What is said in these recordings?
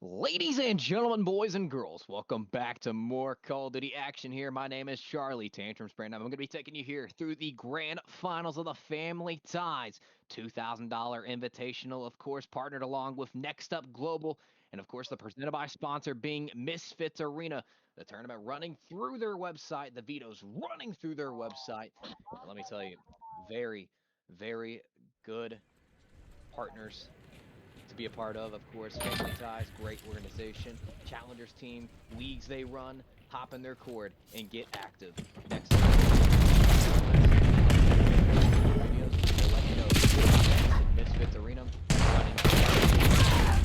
Ladies and gentlemen, boys and girls, welcome back to more Call of Duty action here. My name is Charlie Tantrums Brand. I'm going to be taking you here through the grand finals of the Family Ties $2,000 Invitational, of course, partnered along with Next Up Global, and of course, the presented by sponsor being Misfits Arena. The tournament running through their website, the vetoes running through their website. And let me tell you, very, very good partners to be a part of course. Family Ties, great organization. Challengers team, leagues they run, hop in their cord and get active. Next up, videos, they'll let you know Misfits Arena, running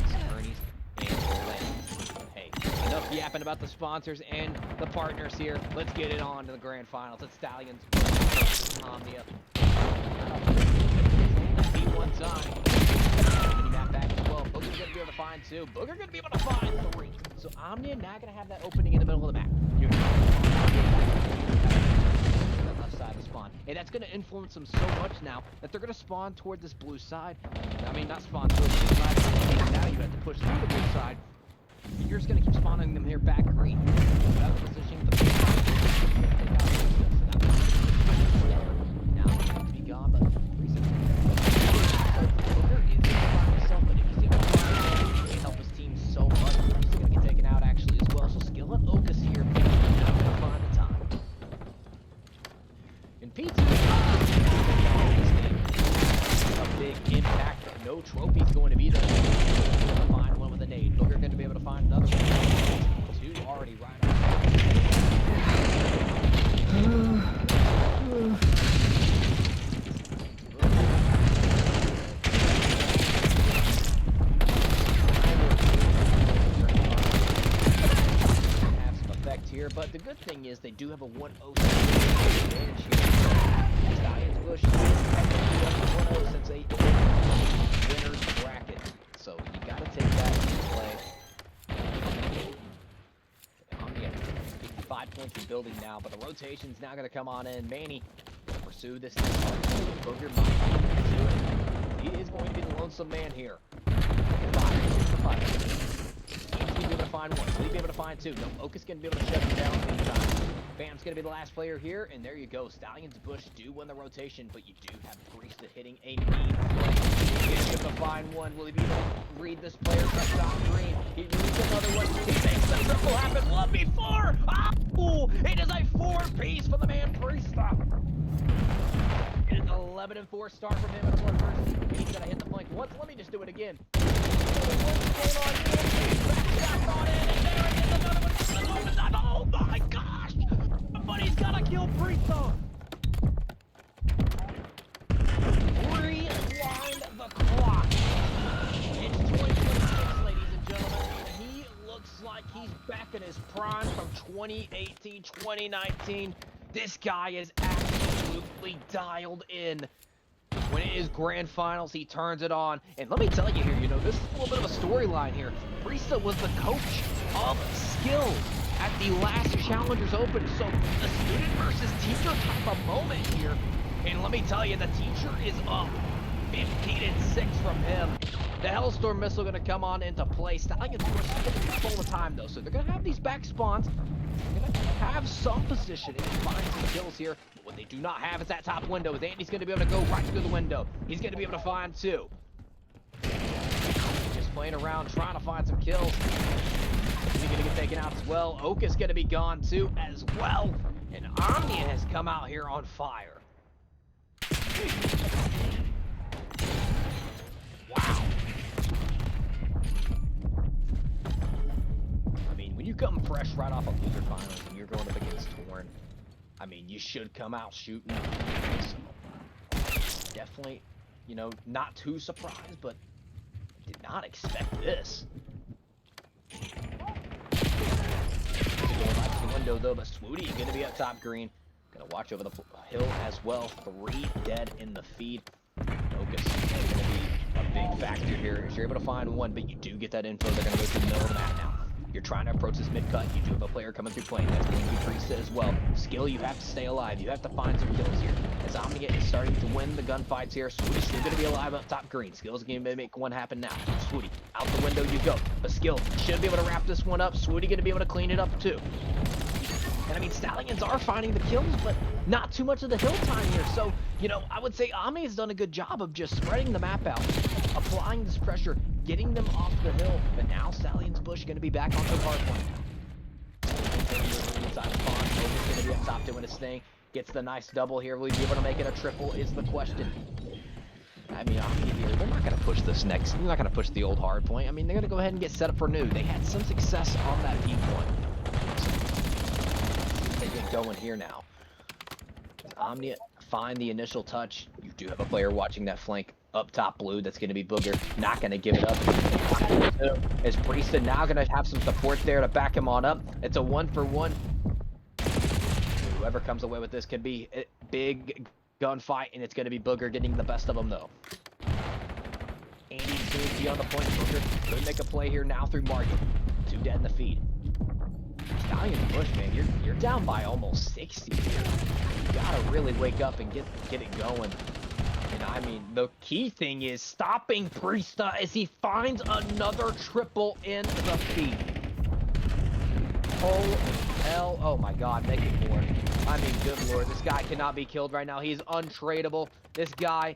attorneys, and lands. Hey, enough yapping about the sponsors and the partners here. Let's get it on to the grand finals. It's Stallions versus OMNiA. Beat one time. Mini-map back as well. Booger's going to be able to find two. Booger going to be able to find three. So OMNiA not going to have that opening in the middle of the map. You're going to the left side of the spawn. And that's going to influence them so much now that they're going to spawn toward this blue side. I mean, not spawn toward the blue side. Now you have to push through the blue side. You're just going to keep spawning them here back green. Without positioning the now it's going to be gone, but Booger is going to find somebody because he help his team so much. He's going to get taken out actually as well. So Skill and Ocus here not going to find the time. In P2, a big impact, but no trophies going to be there. Going to find one with a nade. Booger going to be able to find another one. Two already right on. Here, but the good thing is they do have a 1-0 advantage here. Stallions Bush 1-0 since a winner's bracket, so you got to take that into play. OMNiA 55 points in building now, but the rotation's now going to come on in. Manny pursue this. Booger he is going to be the lonesome man here. 5. He's going to be able to find one. Will he be able to find two? No, Ocus going to be able to shut him down anytime. Bam's going to be the last player here, and there you go. Stallions Bush do win the rotation, but you do have Priesta hitting a mean play. He's going to be able to find one. Will he be able to read this player from top green? He reads another one. He makes the triple happen. 1v4! Oh! It is a 4-piece for the man Priesta. It is an 11-4 start from him at a 1-1. He's going to hit the flank once. Let me just do it again. Oh my gosh! Somebody's gotta kill Priesta! Rewind the clock. It's 2026, ladies and gentlemen. He looks like he's back in his prime from 2018, 2019. This guy is absolutely dialed in. When it is grand finals, he turns it on. And let me tell you here, this is a little bit of a storyline here. Priesta was the coach of Skill at the last Challengers Open. So the student versus teacher type of moment here. And let me tell you, the teacher is up 15-6 from him. The Hellstorm missile going to come on into play. Stallions are going to control the time, though. So they're going to have these back spawns. They're going to have some position and find some kills here. But what they do not have is that top window. Andy's going to be able to go right through the window. He's going to be able to find two. Just playing around, trying to find some kills. He's going to get taken out as well. Ocus going to be gone, too, as well. And OMNiA has come out here on fire. Wow. I mean, when you come fresh right off of loser finals and you're going up against Torn, I mean, you should come out shooting. Definitely, not too surprised, but did not expect this. Going right to the window, though, but Swooty going to be at top green. Going to watch over the hill as well. 3 dead in the feed. Ocus is going to be a big factor here. You're able to find one, but you do get that info. They're going to go to the middle of the map now. You're trying to approach this mid-cut. You do have a player coming through plane. That's going to be Priest as well. Skill, you have to stay alive. You have to find some kills here. As OMNiA is starting to win the gunfights here, Swooty's still going to be alive up top green. Skill's going to make one happen now. Swooty, out the window you go. But Skill should be able to wrap this one up. Swooty going to be able to clean it up too. And I mean, Stallions are finding the kills, but not too much of the hill time here. So, you know, I would say OMNiA has done a good job of just spreading the map out, applying this pressure, getting them off the hill. But now Stallions Bush going to be back onto the hard point. Inside the pond, Owen's going to be up top doing his thing. Gets the nice double here. Will he be able to make it a triple is the question. I mean, OMNiA here, they're not going to push this next. They're not going to push the old hard point. I mean, they're going to go ahead and get set up for new. They had some success on that B point. Going here now. OMNiA find the initial touch. You do have a player watching that flank up top blue. That's going to be Booger. Not going to give it up. Is Priesta now going to have some support there to back him on up? It's a 1-for-1. Whoever comes away with this could be a big gunfight, and it's going to be Booger getting the best of them though. Andy's going to be on the point. Booger could make a play here now through Market. 2 dead in the feed. Stallions Bush, man, you're down by almost 60 here. You gotta really wake up and get it going. And I mean, the key thing is stopping Priesta as he finds another triple in the feed. Holy hell! Oh my God, make it more. I mean, good lord, this guy cannot be killed right now. He's untradeable. This guy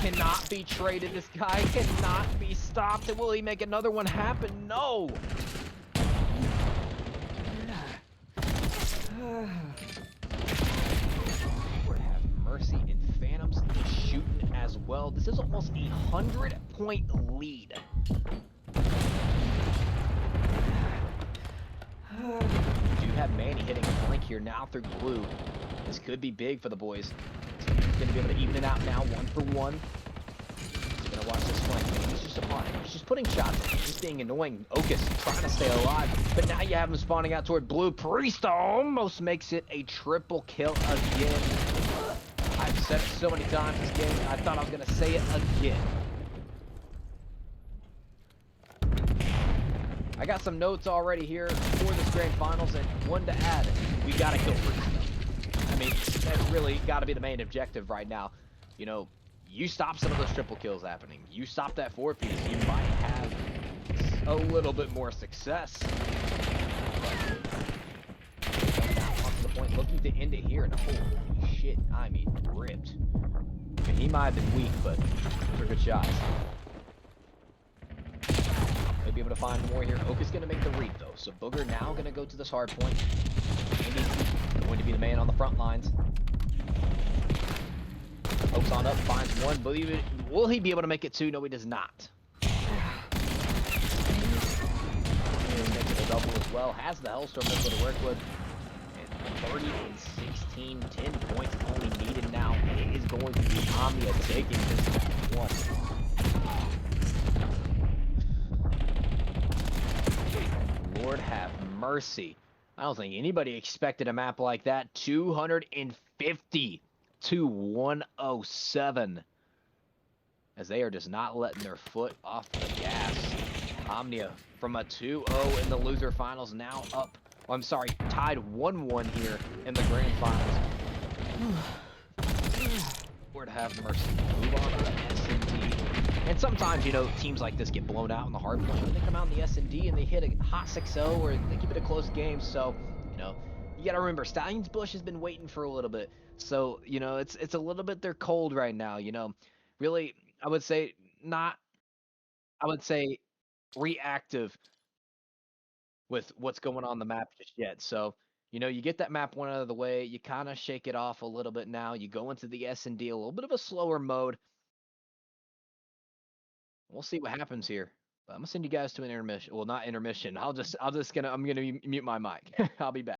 cannot be traded. This guy cannot be stopped. And will he make another one happen? No. Lord have mercy, and Phantoms is shooting as well. This is almost a 100-point lead. We do have Manny hitting a flank here now through blue. This could be big for the boys. He's going to be able to even it out now, 1-for-1. He's going to watch this flank. He's just upon it. He's just putting shots. He's just being annoying. Okus trying to stay alive. But now you have him spawning out toward blue. Priesta almost makes it a triple kill again. I've said it so many times this game, I thought I was going to say it again. I got some notes already here for this grand finals, and one to add. We got to kill Priesta. I mean, that's really got to be the main objective right now. You know, you stop some of those triple kills happening. You stop that 4-piece, you might have a little bit more success. Onto the point, looking to end it here, and holy shit, I mean, ripped. And he might have been weak, but those are good shots. May be able to find more here. Oak is going to make the read, though. So Booger now going to go to this hard point. Andy's going to be the man on the front lines. Oak's on up, finds one. Will he be able to make it 2? No, he does not. Makes it a double as well. Has the Hellstorm missile to work with. And 30 and 16, 10 points only needed now. It is going to be OMNiA taking this one. Lord have mercy. I don't think anybody expected a map like that. 250 to 107. As they are just not letting their foot off the gas. OMNiA from a 2-0 in the loser finals now up. Oh, I'm sorry, tied 1-1 here in the grand finals. Lord have mercy. Move on to the S&D. And sometimes, you know, teams like this get blown out in the hard point. When they come out in the S&D and they hit a hot 6-0 or they keep it a close game. So, you know, you got to remember, Stallions Bush has been waiting for a little bit. So, you know, it's a little bit, they're cold right now, you know. Really, I would say reactive with what's going on the map just yet. So, you know, you get that map one out of the way, you kind of shake it off a little bit now. You go into the S&D, a little bit of a slower mode. We'll see what happens here. But I'm gonna send you guys to an intermission. Well, not intermission. I'm gonna mute my mic. I'll be back.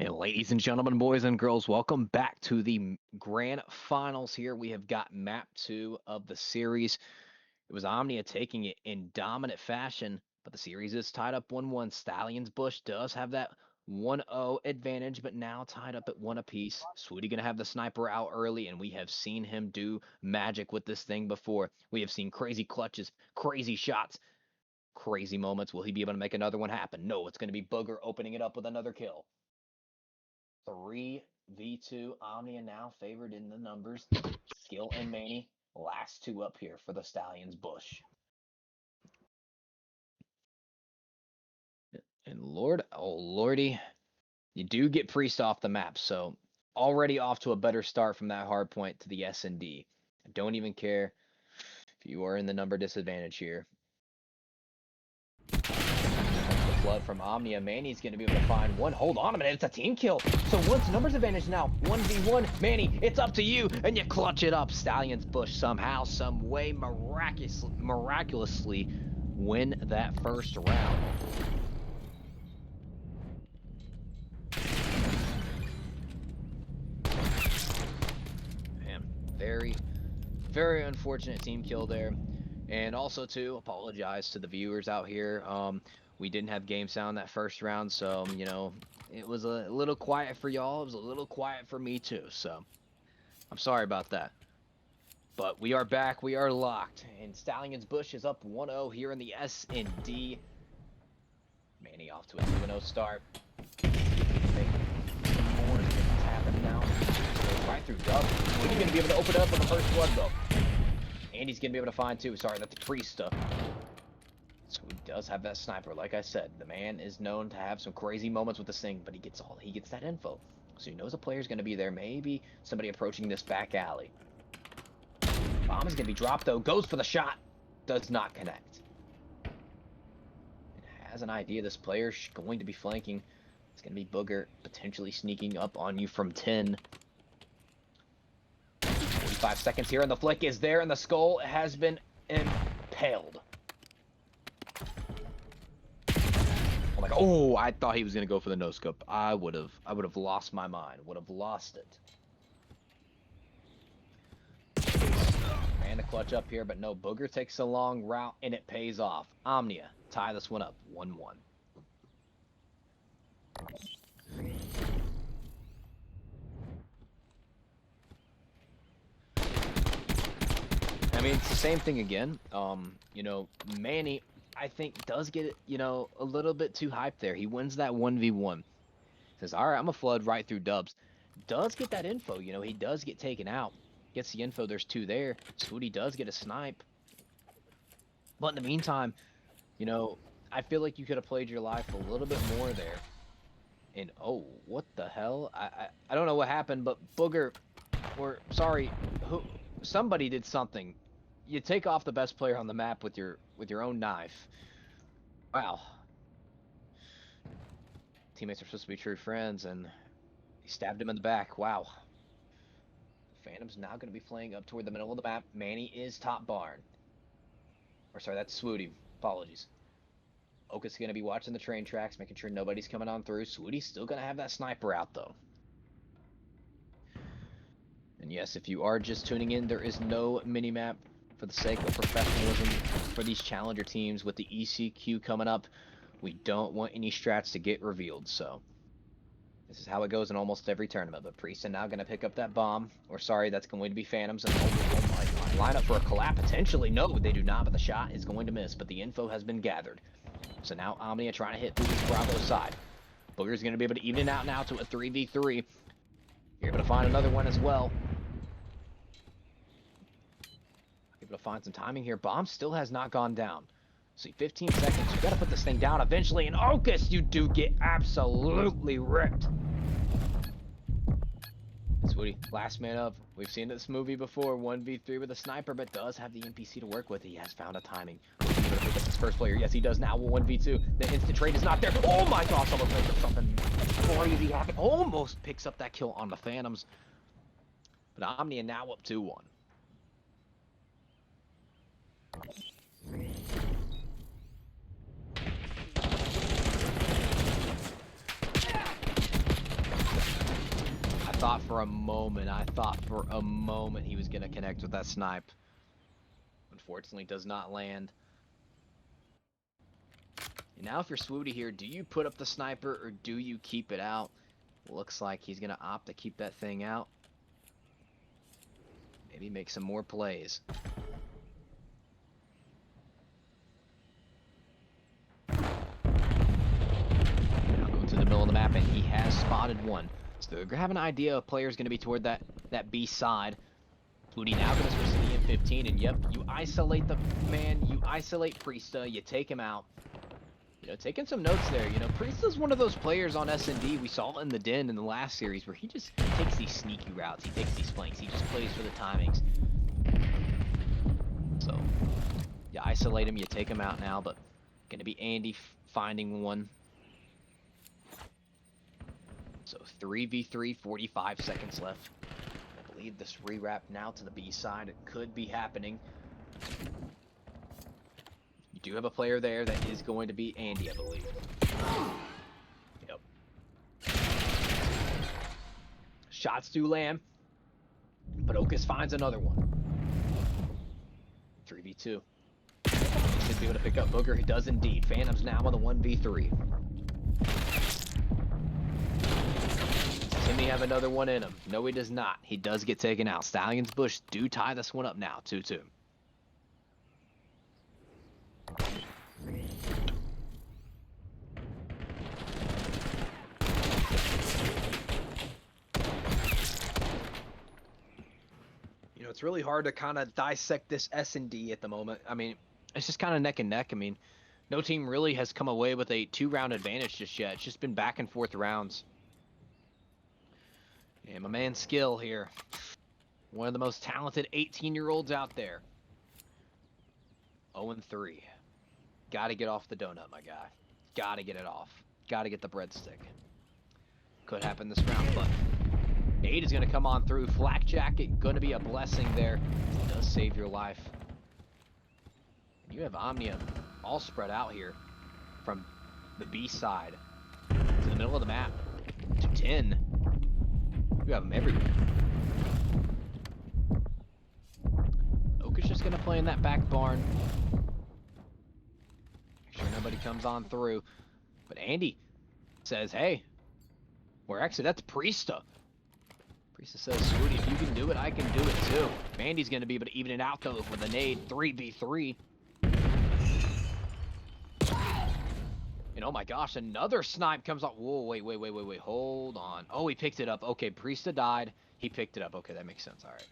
And ladies and gentlemen, boys and girls, welcome back to the grand finals here. We have got map 2 of the series. It was OMNiA taking it in dominant fashion, but the series is tied up 1-1. Stallions Bush does have that 1-0 advantage, but now tied up at 1 apiece. Swooty going to have the sniper out early, and we have seen him do magic with this thing before. We have seen crazy clutches, crazy shots, crazy moments. Will he be able to make another one happen? No, it's going to be Booger opening it up with another kill. 3v2. OMNiA now favored in the numbers. Skill and Manny, last two up here for the Stallions Bush. And Lord, oh lordy, you do get Priest off the map, so already off to a better start from that hard point to the S&D. I don't even care if you are in the number disadvantage here. The flood from OMNiA. Manny's going to be able to find one. Hold on a minute, it's a team kill. So once numbers advantage now, 1v1. Manny, it's up to you, and you clutch it up. Stallions Bush somehow, some way, miraculously win that first round. Man, very unfortunate team kill there. And also, too, apologize to the viewers out here. We didn't have game sound that first round, so, you know, it was a little quiet for y'all. It was a little quiet for me, too, so I'm sorry about that. But we are back. We are locked. And Stallions Bush is up 1-0 here in the S&D. Manny off to a 2-0 start. More things happen now. Right through Dub. Well, he's going to be able to open it up on the first blood, though. And he's going to be able to find, too. Sorry, that's the Priest stuff. So he does have that sniper. Like I said, the man is known to have some crazy moments with this thing, but he gets that info. So he knows a player's going to be there. Maybe somebody approaching this back alley. Bomb is going to be dropped, though. Goes for the shot. Does not connect. It has an idea this player's going to be flanking. It's going to be Booger potentially sneaking up on you from 10. 45 seconds here, and the flick is there, and the skull has been impaled. Oh my god! Oh, I thought he was gonna go for the no scope. I would have lost my mind. Would have lost it. Man, to clutch up here, but no. Booger takes a long route, and it pays off. OMNiA tie this one up, 1-1. I mean, it's the same thing again. You know, Manny, I think, does get, you know, a little bit too hyped there. He wins that 1v1. Says, all right, I'm going to flood right through Dubs. Does get that info, you know, he does get taken out. Gets the info, there's two there. Swooty does get a snipe. But in the meantime, you know, I feel like you could have played your life a little bit more there. And, oh, what the hell? I don't know what happened, but Booger, or, sorry, somebody did something. You take off the best player on the map with your own knife. Wow. Teammates are supposed to be true friends, and he stabbed him in the back. Wow. Phantom's now going to be flaying up toward the middle of the map. Manny is top barn. Or sorry, that's Swooty. Apologies. Oka's going to be watching the train tracks, making sure nobody's coming on through. Swooty's still going to have that sniper out, though. And yes, if you are just tuning in, there is no minimap for the sake of professionalism for these challenger teams. With the ECQ coming up, we don't want any strats to get revealed, so this is how it goes in almost every tournament. But Priest now going to pick up that bomb, or sorry, that's going to be Phantoms, and line up for a collab potentially. No, they do not, but the shot is going to miss, but the info has been gathered. So now OMNiA trying to hit through this Bravo side. Booger's going to be able to even it out now to a 3v3. You're able to find another one as well. Able to find some timing here. Bomb still has not gone down. See, 15 seconds. You got to put this thing down eventually. And Ocus, you do get absolutely ripped. Swooty, last man up. We've seen this movie before. 1v3 with a sniper, but does have the NPC to work with. He has found a timing. He's going to pick up his first player. Yes, he does now. 1v2. The instant trade is not there. Oh my gosh, almost picked up something crazy happen. Almost picks up that kill on the Phantoms. But OMNiA now up 2-1. thought for a moment he was going to connect with that snipe. Unfortunately, does not land. And now if you're Swooty here, do you put up the sniper or do you keep it out? Looks like he's going to opt to keep that thing out. Maybe make some more plays. Now go to the middle of the map, and he has spotted one. So they're having an idea a player's going to be toward that B side. Swooty now going to switch to the M15, and yep, you isolate the man, you isolate Priesta, you take him out. You know, taking some notes there. You know, Priesta's one of those players on S&D we saw in the Den in the last series where he just takes these sneaky routes. He takes these flanks. He just plays for the timings. So, you isolate him. You take him out now, but going to be Andy finding one. So, 3v3, 45 seconds left. I believe this rewrap now to the B side. It could be happening. You do have a player there that is going to be Andy, I believe. Yep. Shots do land, but Okus finds another one. 3v2. Should be able to pick up Booger. He does indeed. Phantom's now on the 1v3. Does Timmy have another one in him? No, he does not. He does get taken out. Stallions Bush do tie this one up now, 2-2. You know, it's really hard to kind of dissect this S&D at the moment. I mean, it's just kind of neck and neck. I mean, no team really has come away with a 2-round advantage just yet. It's just been back and forth rounds. And my man Skill here, one of the most talented 18-year-olds out there. 0-3. Got to get off the donut, my guy. Got to get it off. Got to get the breadstick. Could happen this round, but 8 is going to come on through. Flak Jacket, going to be a blessing there. It does save your life. You have OMNiA all spread out here from the B side to the middle of the map to 10. You have them everywhere. Oka's just going to play in that back barn. Make sure nobody comes on through. But Andy says, hey, we're actually, that's Priesta. Priesta says, Swooty, if you can do it, I can do it too. Andy's going to be able to even it out though with a nade 3v3. And oh my gosh, another snipe comes up. Whoa, wait. Hold on. Oh, he picked it up. Okay, Priesta died. He picked it up. Okay, that makes sense. All right.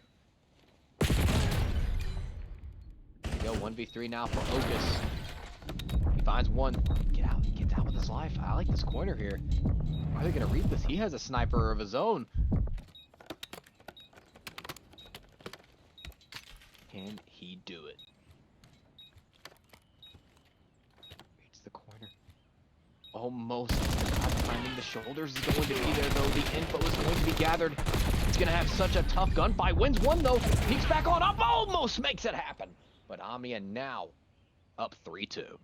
There we go. 1v3 now for Okus. He finds one. Get out. Get out with his life. I like this corner here. Why are they going to read this? He has a sniper of his own. Can he do it? Almost not finding the shoulders is going to be there though. The info is going to be gathered. It's going to have such a tough gunfight. Wins one though. Peeks back on up. Almost makes it happen. But OMNiA now up 3-2.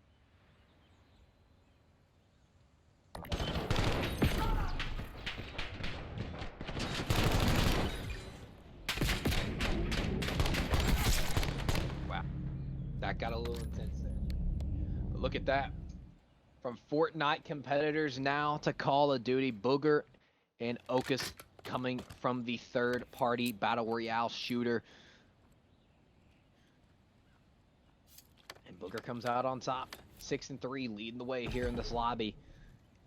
Wow. That got a little intense there. But look at that. From Fortnite competitors now to Call of Duty, Booger and Okus coming from the third-party Battle Royale shooter. And Booger comes out on top, 6-3, leading the way here in this lobby.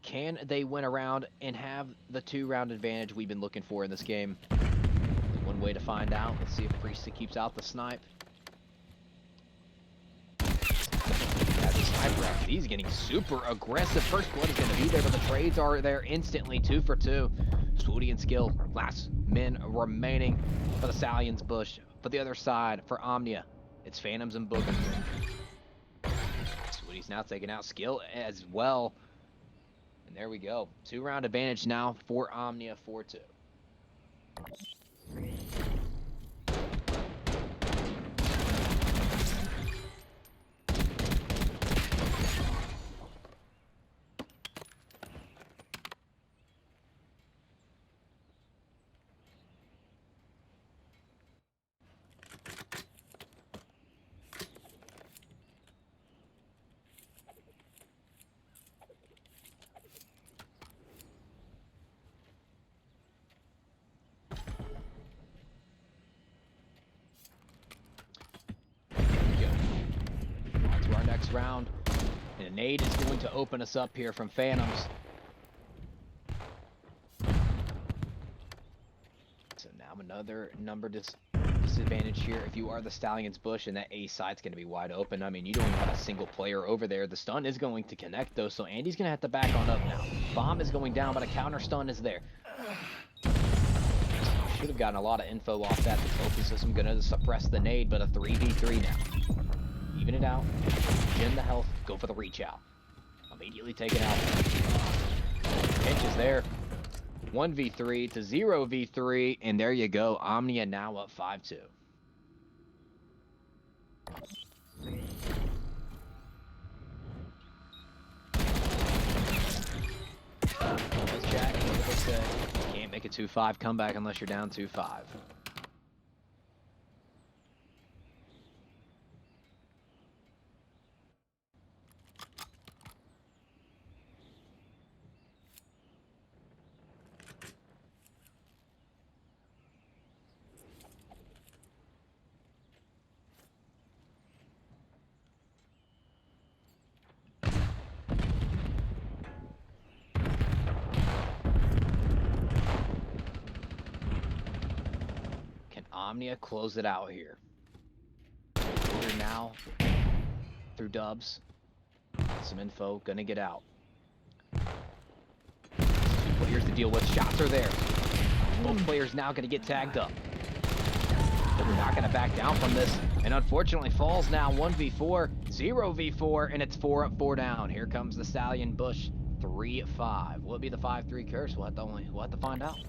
Can they win a round and have the 2-round advantage we've been looking for in this game? One way to find out. Let's see if Priesta keeps out the snipe. He's getting super aggressive. First blood is going to be there, but the trades are there instantly. 2 for 2. Swooty and Skill, last men remaining for the Stallions Bush. But the other side for OMNiA, it's Phantoms and Booger. Swooty's now taking out Skill as well. And there we go. 2-round advantage now for OMNiA, 4-2. this round. And a nade is going to open us up here from Phantoms. So now another number disadvantage here. If you are the Stallions bush and that A side's going to be wide open, I mean, you don't even have a single player over there. The stun is going to connect, though, so Andy's going to have to back on up now. Bomb is going down, but a counter stun is there. Should have gotten a lot of info off that. The trophy system going to suppress the nade, but a 3v3 now. Even it out. Gen the health. Go for the reach out. Immediately taken out. Pinch is there. 1v3 to 0v3, and there you go. OMNiA now up 5-2. Let's chat. You can't make a 2-5 comeback unless you're down 2-5. OMNiA close it out here. We're now through dubs. Some info, gonna get out. Well, here's the deal with shots are there. Both players now gonna get tagged up. But we're not gonna back down from this. And unfortunately falls now 1v4, 0v4, and it's 4 up, 4 down. Here comes the Stallion Bush, 3-5. Will it be the 5-3 curse? We'll have to find out.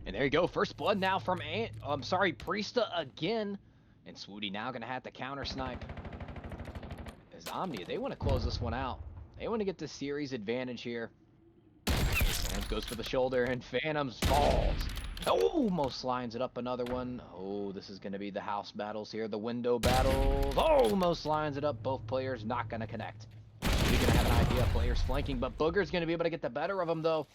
And there you go, first blood now from Priesta again. And Swooty now gonna have to counter snipe. As OMNiA, they want to close this one out. They want to get the series advantage here. Phantoms goes for the shoulder, and Phantoms falls. Almost lines it up another one. Oh, this is gonna be the house battles here, the window battles. Almost lines it up, both players not gonna connect. We're gonna have an idea of players flanking, but Booger's gonna be able to get the better of him though.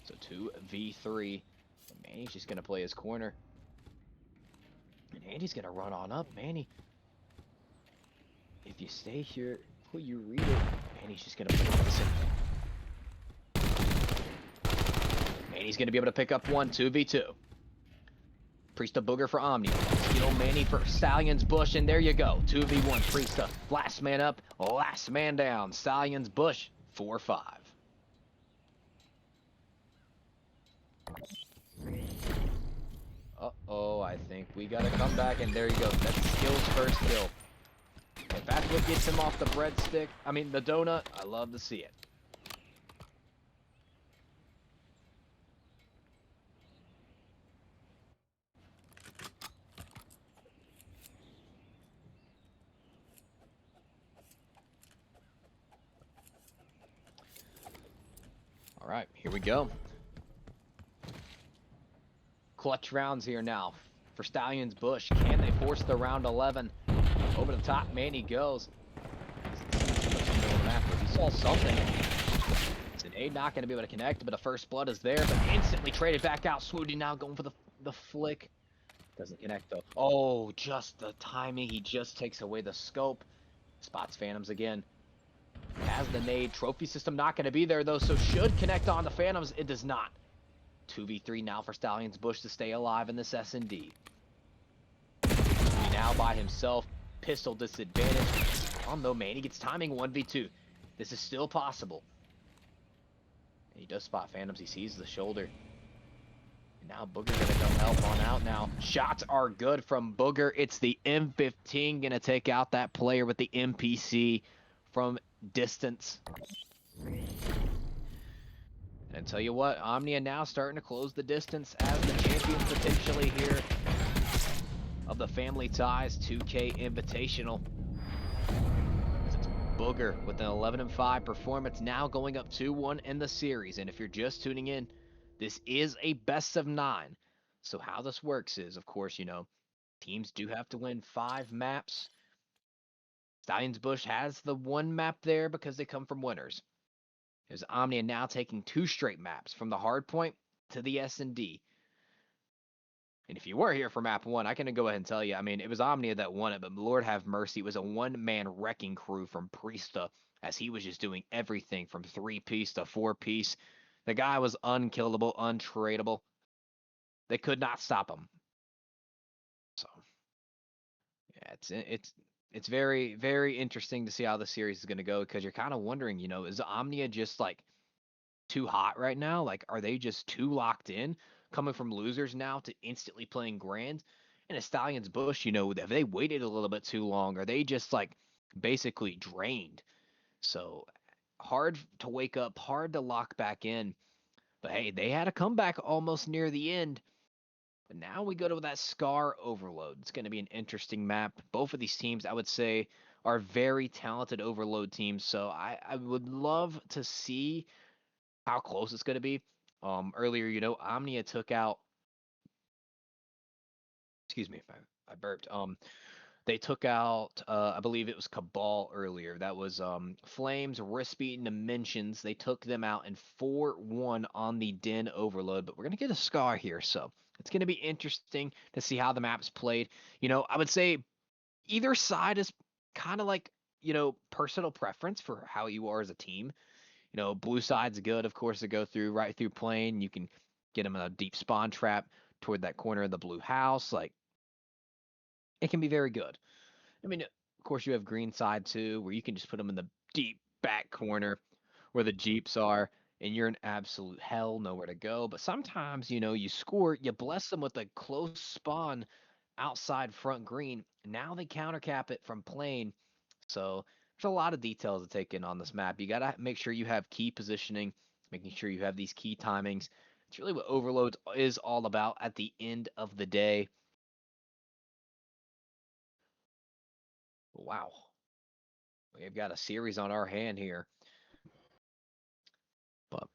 So 2v3. And Manny's just going to play his corner. And Andy's going to run on up. Manny, if you stay here, will you read it? Manny's just going to play this. Manny's going to be able to pick up one, 2v2. Priesta Booger for OMNiA. Steal Manny for Stallions Bush, and there you go. 2v1. Priesta, last man up, last man down. Stallions Bush, 4-5. Uh-oh, I think we gotta come back, and there you go. That's Skill's first kill. If that's what gets him off the breadstick, I mean the donut, I love to see it. All right, here we go. Clutch rounds here now for Stallions Bush. Can they force the round 11? Over the top, Manny goes. He saw something. It's an A not going to be able to connect, but a first blood is there, but instantly traded back out. Swooty now going for the flick. Doesn't connect though. Oh, just the timing. He just takes away the scope. Spots Phantoms again. Has the nade. Trophy system not going to be there though, so should connect on the Phantoms. It does not. 2v3 now for Stallions Bush to stay alive in this S&D. Now by himself, pistol disadvantage. Oh no, man, he gets timing 1v2. This is still possible. And he does spot Phantoms. He sees the shoulder. And now Booger's gonna come help on out now. Shots are good from Booger. It's the M15 gonna take out that player with the MPC from distance. And tell you what, OMNiA now starting to close the distance as the champion. champions potentially here of the Family Ties 2K Invitational. It's Booger with an 11-5 performance, now going up 2-1 in the series. And if you're just tuning in, this is a best of 9. So how this works is, of course, teams do have to win 5 maps. Stallions Bush has the 1 map there because they come from winners. There's OMNiA now taking 2 straight maps from the hard point to the S&D. And if you were here for map 1, I can go ahead and tell you, I mean, it was OMNiA that won it, but Lord have mercy, it was a 1-man wrecking crew from Priesta, as he was just doing everything from 3-piece to 4-piece. The guy was unkillable, untradeable. They could not stop him. So, yeah, it's very, very interesting to see how the series is going to go, because you're kind of wondering, is OMNiA just like too hot right now? Like, are they just too locked in, coming from losers now to instantly playing grand? And a Stallions Bush, have they waited a little bit too long? Are they just like basically drained? So hard to wake up, hard to lock back in. But hey, they had a comeback almost near the end. But now we go to that Scar Overload. It's going to be an interesting map. Both of these teams, I would say, are very talented Overload teams. So I would love to see how close it's going to be. Earlier, OMNiA took out. Excuse me, I burped. They took out. I believe it was Cabal earlier. That was Flames, Rispy, Dimensions. They took them out in 4-1 on the Den Overload. But we're gonna get a Scar here, so it's gonna be interesting to see how the map's played. I would say either side is kind of like personal preference for how you are as a team. Blue side's good, of course, to go through right through plane. You can get them in a deep spawn trap toward that corner of the blue house. Like, it can be very good. I mean, of course, you have green side too, where you can just put them in the deep back corner where the Jeeps are, and you're in absolute hell, nowhere to go. But sometimes, you score, you bless them with a close spawn outside front green. Now they countercap it from plane. So there's a lot of details to take in on this map. You got to make sure you have key positioning, making sure you have these key timings. It's really what Overload is all about at the end of the day. Wow. We've got a series on our hand here. But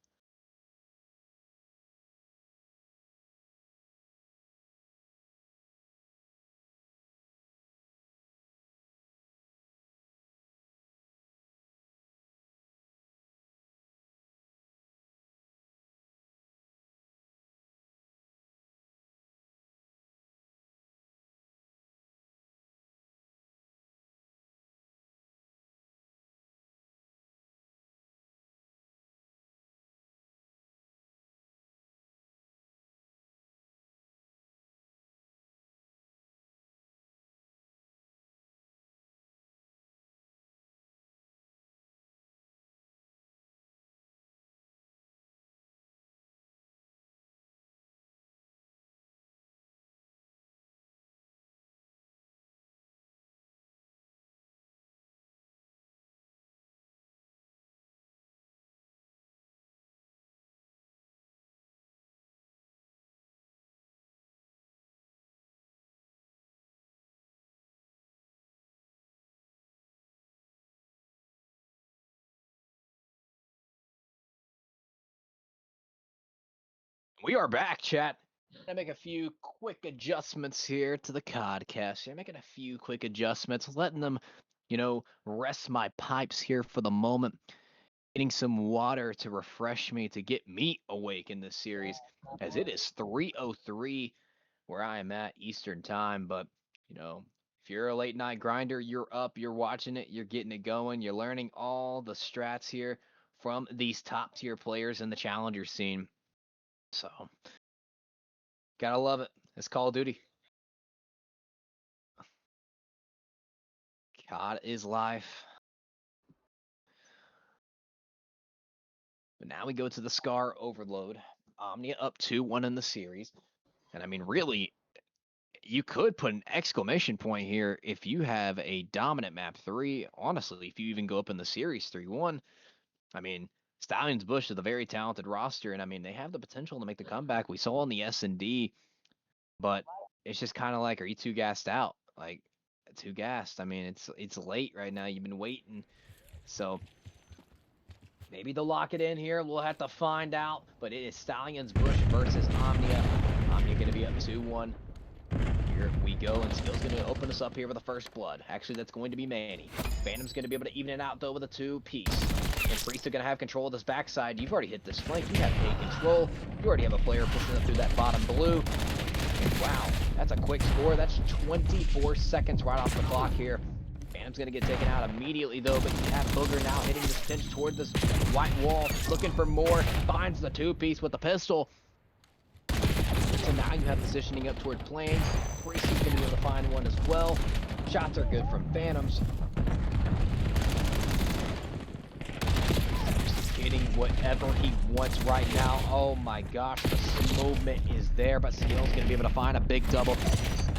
we are back, chat. I make a few quick adjustments here to the podcast. I'm making a few quick adjustments, letting them, rest my pipes here for the moment. Getting some water to refresh me, to get me awake in this series, as it is 3:03 where I am at Eastern time. But if you're a late night grinder, you're up, you're watching it, you're getting it going, you're learning all the strats here from these top tier players in the challenger scene. So gotta love it. It's Call of Duty. God is life. But now we go to the Scar Overload. OMNiA up 2-1 in the series. And I mean, really, you could put an exclamation point here if you have a dominant map 3. Honestly, if you even go up in the series 3-1, I mean, Stallions Bush is a very talented roster, and I mean, they have the potential to make the comeback. We saw in the S&D But it's just kind of like, are you too gassed out? Like, too gassed. I mean, it's late right now. You've been waiting. So maybe they'll lock it in here. We'll have to find out. But it is Stallions Bush versus OMNiA. OMNiA going to be up 2-1. Here we go, and Skill's going to open us up here with the first blood. Actually, that's going to be Manny. Phantom's going to be able to even it out, though, with a 2-piece. And Priest are going to have control of this backside. You've already hit this flank. You have A control. You already have a player pushing up through that bottom blue. And wow, that's a quick score. That's 24 seconds right off the clock here. Phantom's going to get taken out immediately, though, but you have Booger now hitting this pinch toward this white wall, looking for more. Finds the 2-piece with the pistol. So now you have positioning up toward Plains. Priest is going to be able to find one as well. Shots are good from Phantoms. Just hitting whatever he wants right now. Oh my gosh, the movement is there, but Skill's going to be able to find a big double.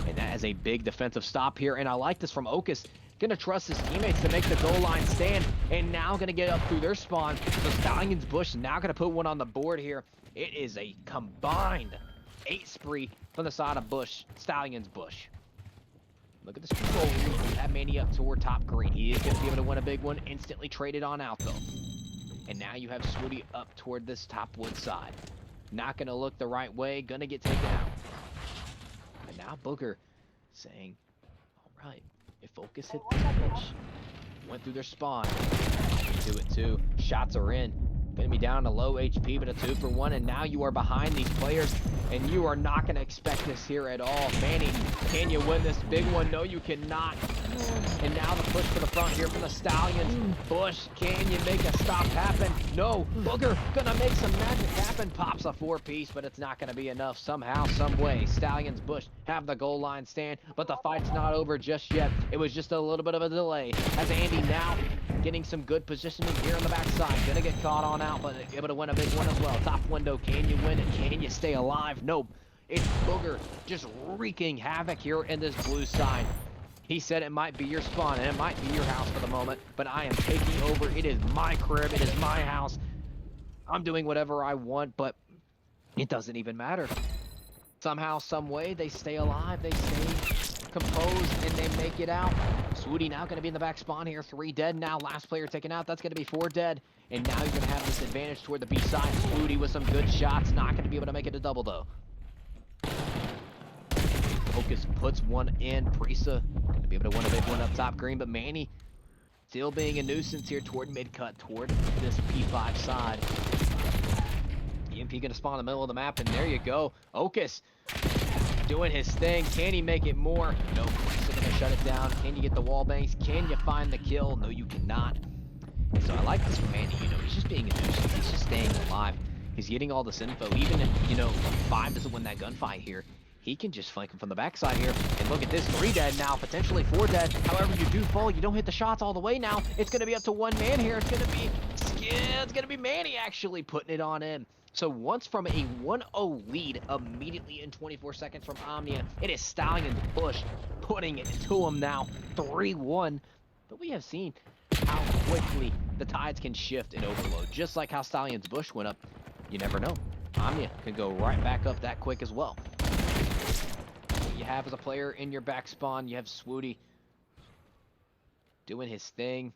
And that is a big defensive stop here. And I like this from Okus. Going to trust his teammates to make the goal line stand. And now going to get up through their spawn. So Stallions Bush now going to put one on the board here. It is a combined 8 spree from the side of Bush. Stallions Bush. Look at this control. That Manny up toward top green. He is going to be able to win a big one. Instantly traded on out, though. And now you have Swooty up toward this top wood side. Not going to look the right way. Going to get taken out. And now Booger saying, all right, if Focus hit this pitch, went through their spawn, do it too. Shots are in. Going to be down to low HP, but a 2-for-1, and now you are behind these players, and you are not going to expect this here at all. Manny, can you win this big one? No, you cannot. And now the push for the front here from the Stallions. Bush, can you make a stop happen? No. Booger going to make some magic happen. Pops a 4-piece, but it's not going to be enough somehow, some way. Stallions, Bush have the goal line stand, but the fight's not over just yet. It was just a little bit of a delay. As Andy now getting some good positioning here on the backside. Gonna get caught on out, but able to win a big one as well. Top window, can you win it? Can you stay alive? Nope. It's Booger just wreaking havoc here in this blue side. He said it might be your spawn, and it might be your house for the moment, but I am taking over. It is my crib. It is my house. I'm doing whatever I want, but it doesn't even matter. Somehow, some way, they stay alive. They stay composed, and they make it out. Swooty now going to be in the back spawn here. 3 dead now. Last player taken out. That's going to be 4 dead. And now you're going to have this advantage toward the B side. Swooty with some good shots. Not going to be able to make it a double, though. Focus puts one in. Prisa going to be able to win a big one up top green. But Manny still being a nuisance here toward mid-cut, toward this P5 side. EMP going to spawn in the middle of the map, and there you go. Okus doing his thing. Can he make it more? No. Prisa going to shut it down. Can you get the wall bangs? Can you find the kill? No, you cannot. So I like this from Manny. You know, he's just being a nuisance. He's just staying alive. He's getting all this info. Even if, you know, 5 doesn't win that gunfight here, he can just flank him from the backside here. And look at this, 3 dead now, potentially 4 dead. However, you do fall. You don't hit the shots all the way now. It's going to be up to 1 man here. It's going to be, it's going to be Manny actually putting it on in. So once from a 1-0 lead immediately in 24 seconds from OMNiA, it is Stallions Bush putting it to him now, 3-1. But we have seen how quickly the tides can shift in Overload. Just like how Stallions Bush went up, you never know. OMNiA can go right back up that quick as well. What you have as a player in your back spawn, you have Swooty doing his thing,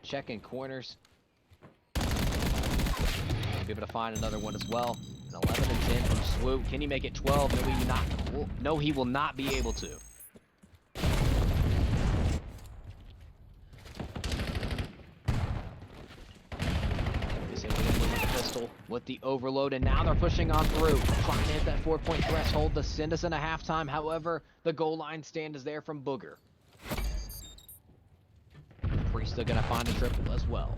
checking corners. Be able to find another one as well. An 11 and 10 from Swoop. Can he make it 12? No, he not. No, he will not be able to. He's able to win with the pistol, with the overload, and now they're pushing on through, trying to hit that 4-point threshold to send us in a halftime. However, the goal line stand is there from Booger. Priest still gonna find a triple as well.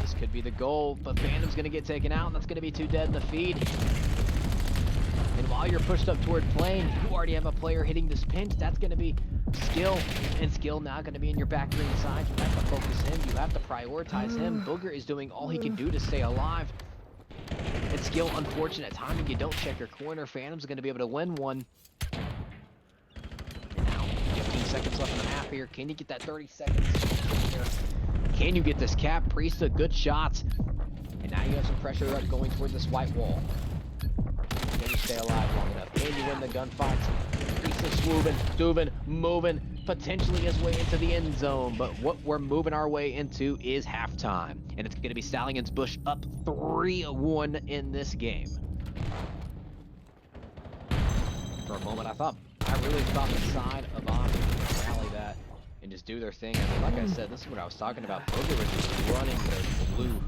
This could be the goal, but Phantom's going to get taken out, and that's going to be 2 dead in the feed. And while you're pushed up toward plane, you already have a player hitting this pinch. That's going to be Skill, and Skill now going to be in your back green side. You have to focus him. You have to prioritize him. Booger is doing all he can do to stay alive. And Skill, unfortunate timing. You don't check your corner. Phantom's going to be able to win one. And now, 15 seconds left in the half here. Can you get that 30 seconds here? Can you get this cap? Priesthood, good shots. And Now you have some pressure up going toward this white wall. Can you stay alive long enough? Can you win the gunfight? He's just swooping, moving, potentially his way into the end zone. But what we're moving our way into is halftime. And it's going to be Stallions Bush up 3-1 in this game. For a moment, I really thought the side of OMNiA would rally that and just do their thing. I mean, like I said, this is what I was talking about. Booger was just running the blue.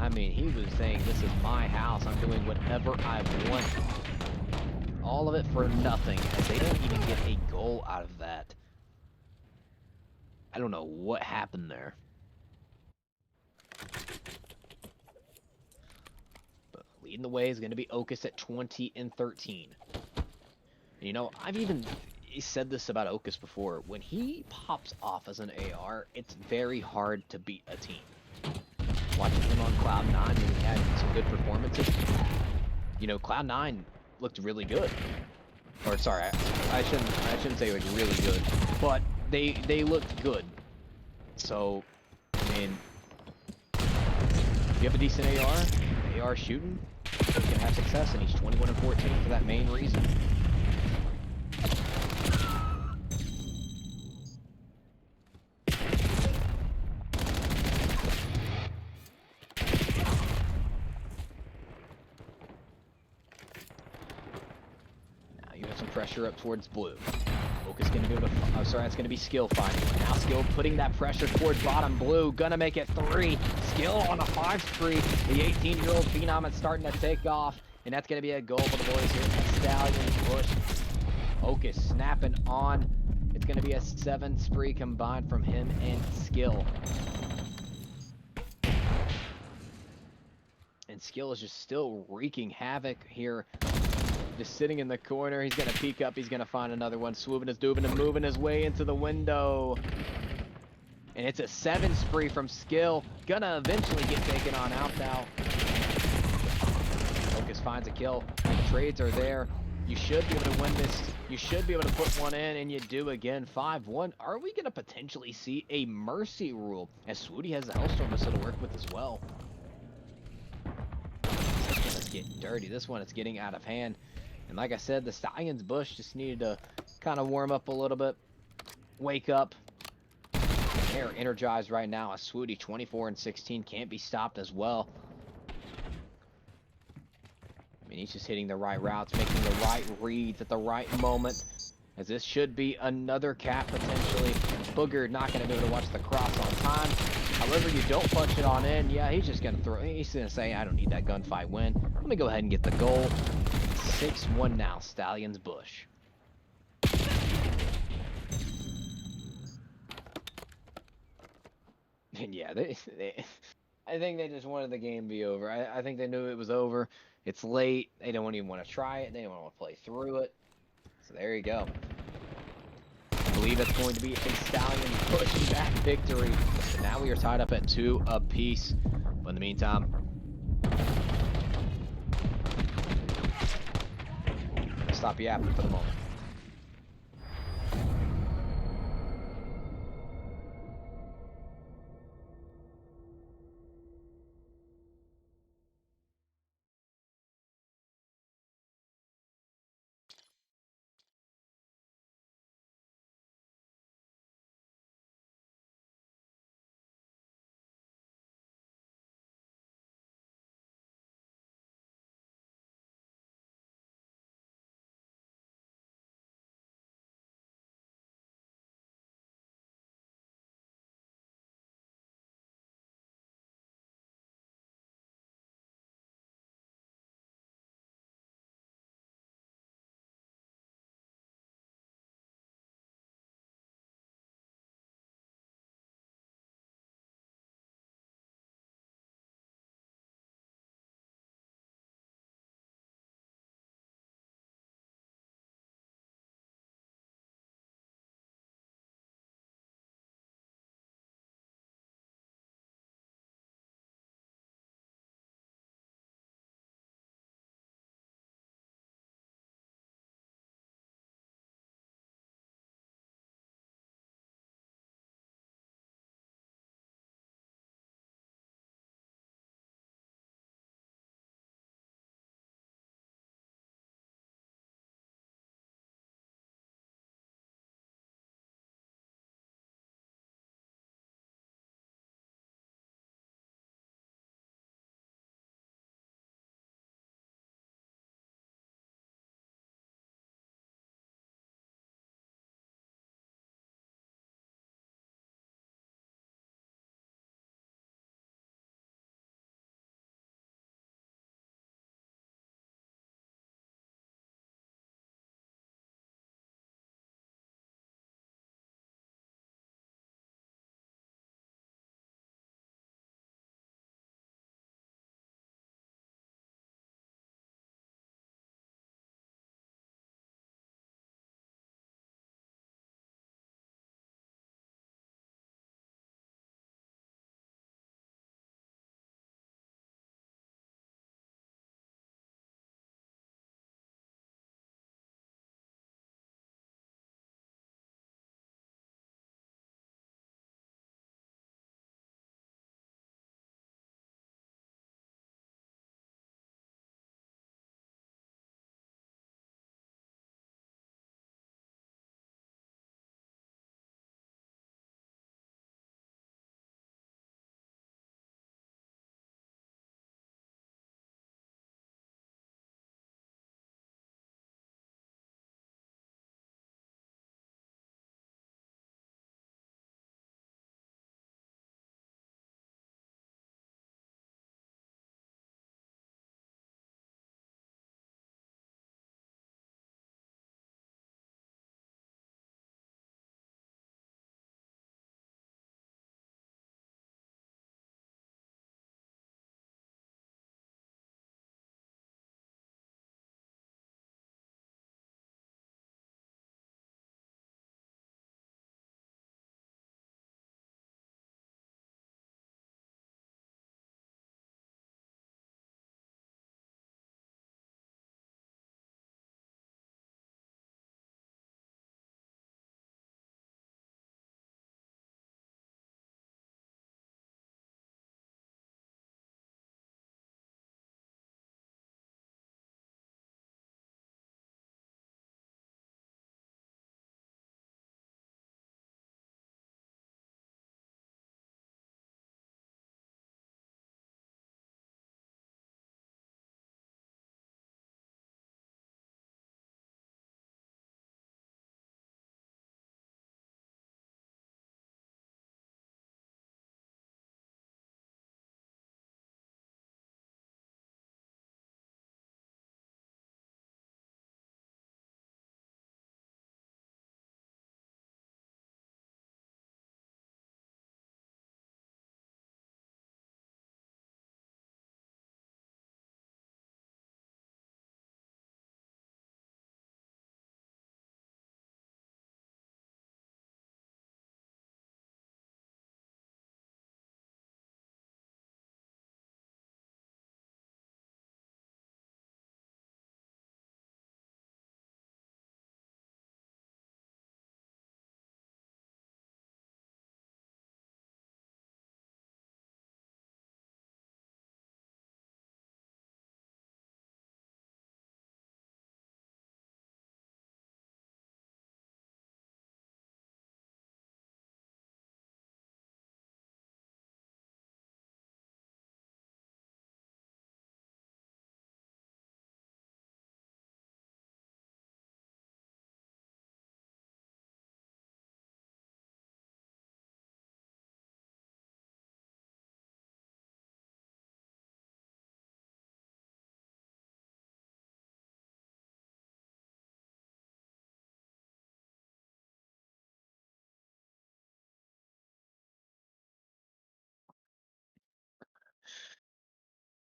I mean, he was saying, this is my house. I'm doing whatever I want. All of it for nothing, as they don't even get a goal out of that. I don't know what happened there. But leading the way is going to be Okus at 20-13. You know, I've even said this about Okus before. When he pops off as an AR, it's very hard to beat a team. Watching him on Cloud9, he had some good performances. You know, Cloud9 looked really good. Or sorry, I shouldn't say like really good, but they looked good. So, I mean, if you have a decent AR shooting, you can have success, and he's 21-14 for that main reason. Pressure up towards blue. Okus gonna be able to. Oh, sorry, that's gonna be Skill finding one. Now Skill putting that pressure towards bottom blue. Gonna make it 3. Skill on a 5 spree. The 18-year-old phenom is starting to take off, and that's gonna be a goal for the boys here at Stallions Bush. Okus snapping on. It's gonna be a 7 spree combined from him and Skill. And Skill is just still wreaking havoc here. Just sitting in the corner. He's going to peek up. He's going to find another one. Swooping his doobing and moving his way into the window. And it's a 7 spree from Skill. Gonna eventually get taken on out now. Okus finds a kill. The trades are there. You should be able to win this. You should be able to put one in, and you do again. 5-1. Are we going to potentially see a mercy rule? As Swooty has the Hellstorm missile to work with as well. This one is getting dirty. This one is getting out of hand. And like I said, the Stallions Bush just needed to kind of warm up a little bit, wake up. They're energized right now. A Swooty 24-16 can't be stopped as well. I mean, he's just hitting the right routes, making the right reads at the right moment. As this should be another cap potentially. Booger not going to be able to watch the cross on time. However, you don't punch it on in. Yeah, he's just going to throw. He's going to say, I don't need that gunfight win. Let me go ahead and get the goal. 6-1 now, Stallions Bush. And yeah, I think they just wanted the game to be over. I think they knew it was over. It's late. They don't even want to try it. They don't want to play through it. So there you go. I believe it's going to be a Stallion pushing back victory. And now we are tied up at 2 apiece. But in the meantime, stop yapping for the moment.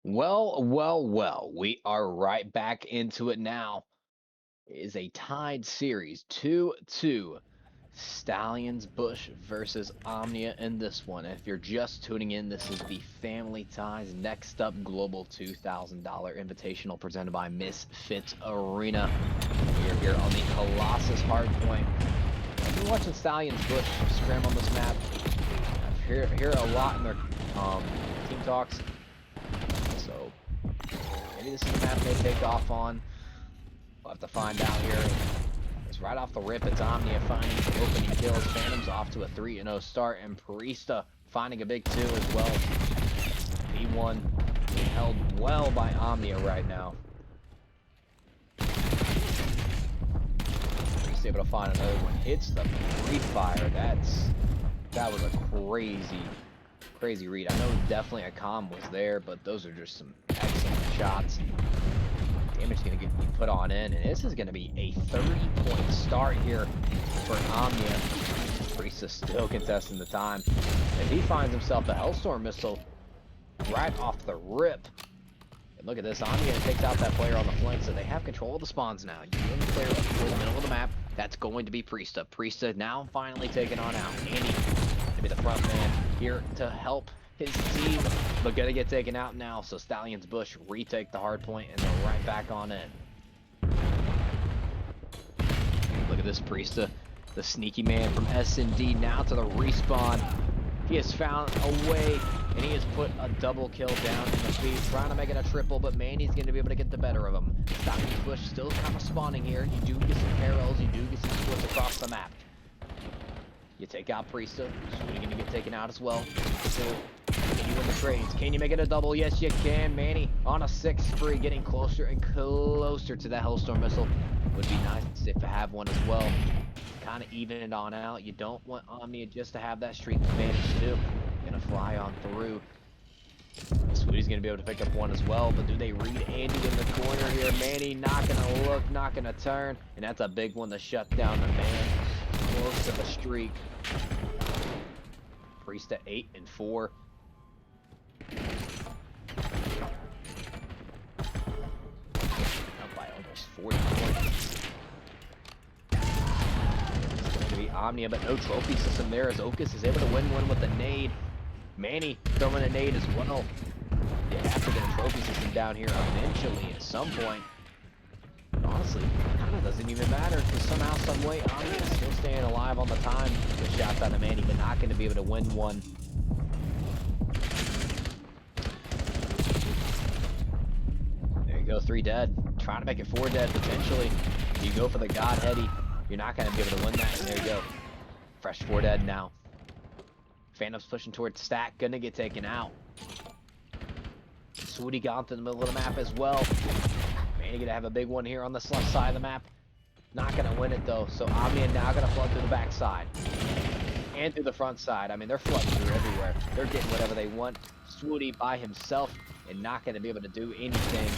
Well, we are right back into it now. It is a tied series, 2-2. Stallions Bush versus OMNiA in this one. If you're just tuning in, this is the Family Ties Next Up Global $2,000 Invitational presented by Misfits Arena. We are here on the Colossus Hardpoint. I've been watching Stallions Bush scram on this map. I hear a lot in their team talks. So maybe this is the map they take off on. We'll have to find out here. It's right off the rip. It's OMNiA finding the opening kills. Phantom's off to a 3-0 start, and Priesta finding a big 2 as well. B1 held well by OMNiA right now. Priesta able to find another one. Hits the free fire. That was a crazy read. I know definitely a comm was there, but those are just some excellent shots. Damage going to be put on in, and this is going to be a 30-point start here for OMNiA. Priesta still contesting the time. If he finds himself a Hellstorm missile right off the rip. And look at this, OMNiA takes out that player on the flank, so they have control of the spawns now. You give the player up toward the middle of the map, that's going to be Priesta. Priesta now finally taken on out. Andy to be the front man here to help his team, but gonna get taken out now. So Stallions Bush retake the hard point, and they're right back on in. Look at this Priesta, the sneaky man from S&D, now to the respawn. He has found a way, and he has put a double kill down in the feed, trying to make it a triple, but Manny's going to be able to get the better of him. Stallions Bush still kind of spawning here. You do get some parallels, you do get some splits across the map. You take out Priesta, Sweetie going to get taken out as well. Can you win the trades? Can you make it a double? Yes, you can. Manny on a 6 spree, getting closer and closer to that Hellstorm missile. Would be nice if to have one as well. Kind of even it on out. You don't want OMNiA just to have that streak advantage too. Gonna fly on through. Sweetie's gonna be able to pick up one as well, but do they read Andy in the corner here? Manny not gonna look, not gonna turn, and that's a big one to shut down the man. Close to the streak. Priesta 8-4. Up by almost 40 points. It's going to be OMNiA, but no trophy system there as Okus is able to win one with a nade. Manny throwing a nade as well. They have to get a trophy system down here eventually at some point. But honestly, it kind of doesn't even matter because somehow, some way, OMNiA is still staying alive on the time. Good shots out of Manny, but not going to be able to win one. There you go, 3 dead. Trying to make it 4 dead potentially. You go for the God Heady, you're not going to be able to win that. And there you go. Fresh 4 dead now. Phantom's pushing towards stack, gonna get taken out. Sweetie got to the middle of the map as well. Manny gonna have a big one here on this left side of the map. Not gonna win it though, so OMNiA now gonna flood through the back side. And through the front side. I mean, they're flooding through everywhere. They're getting whatever they want. Sweetie by himself and not gonna be able to do anything.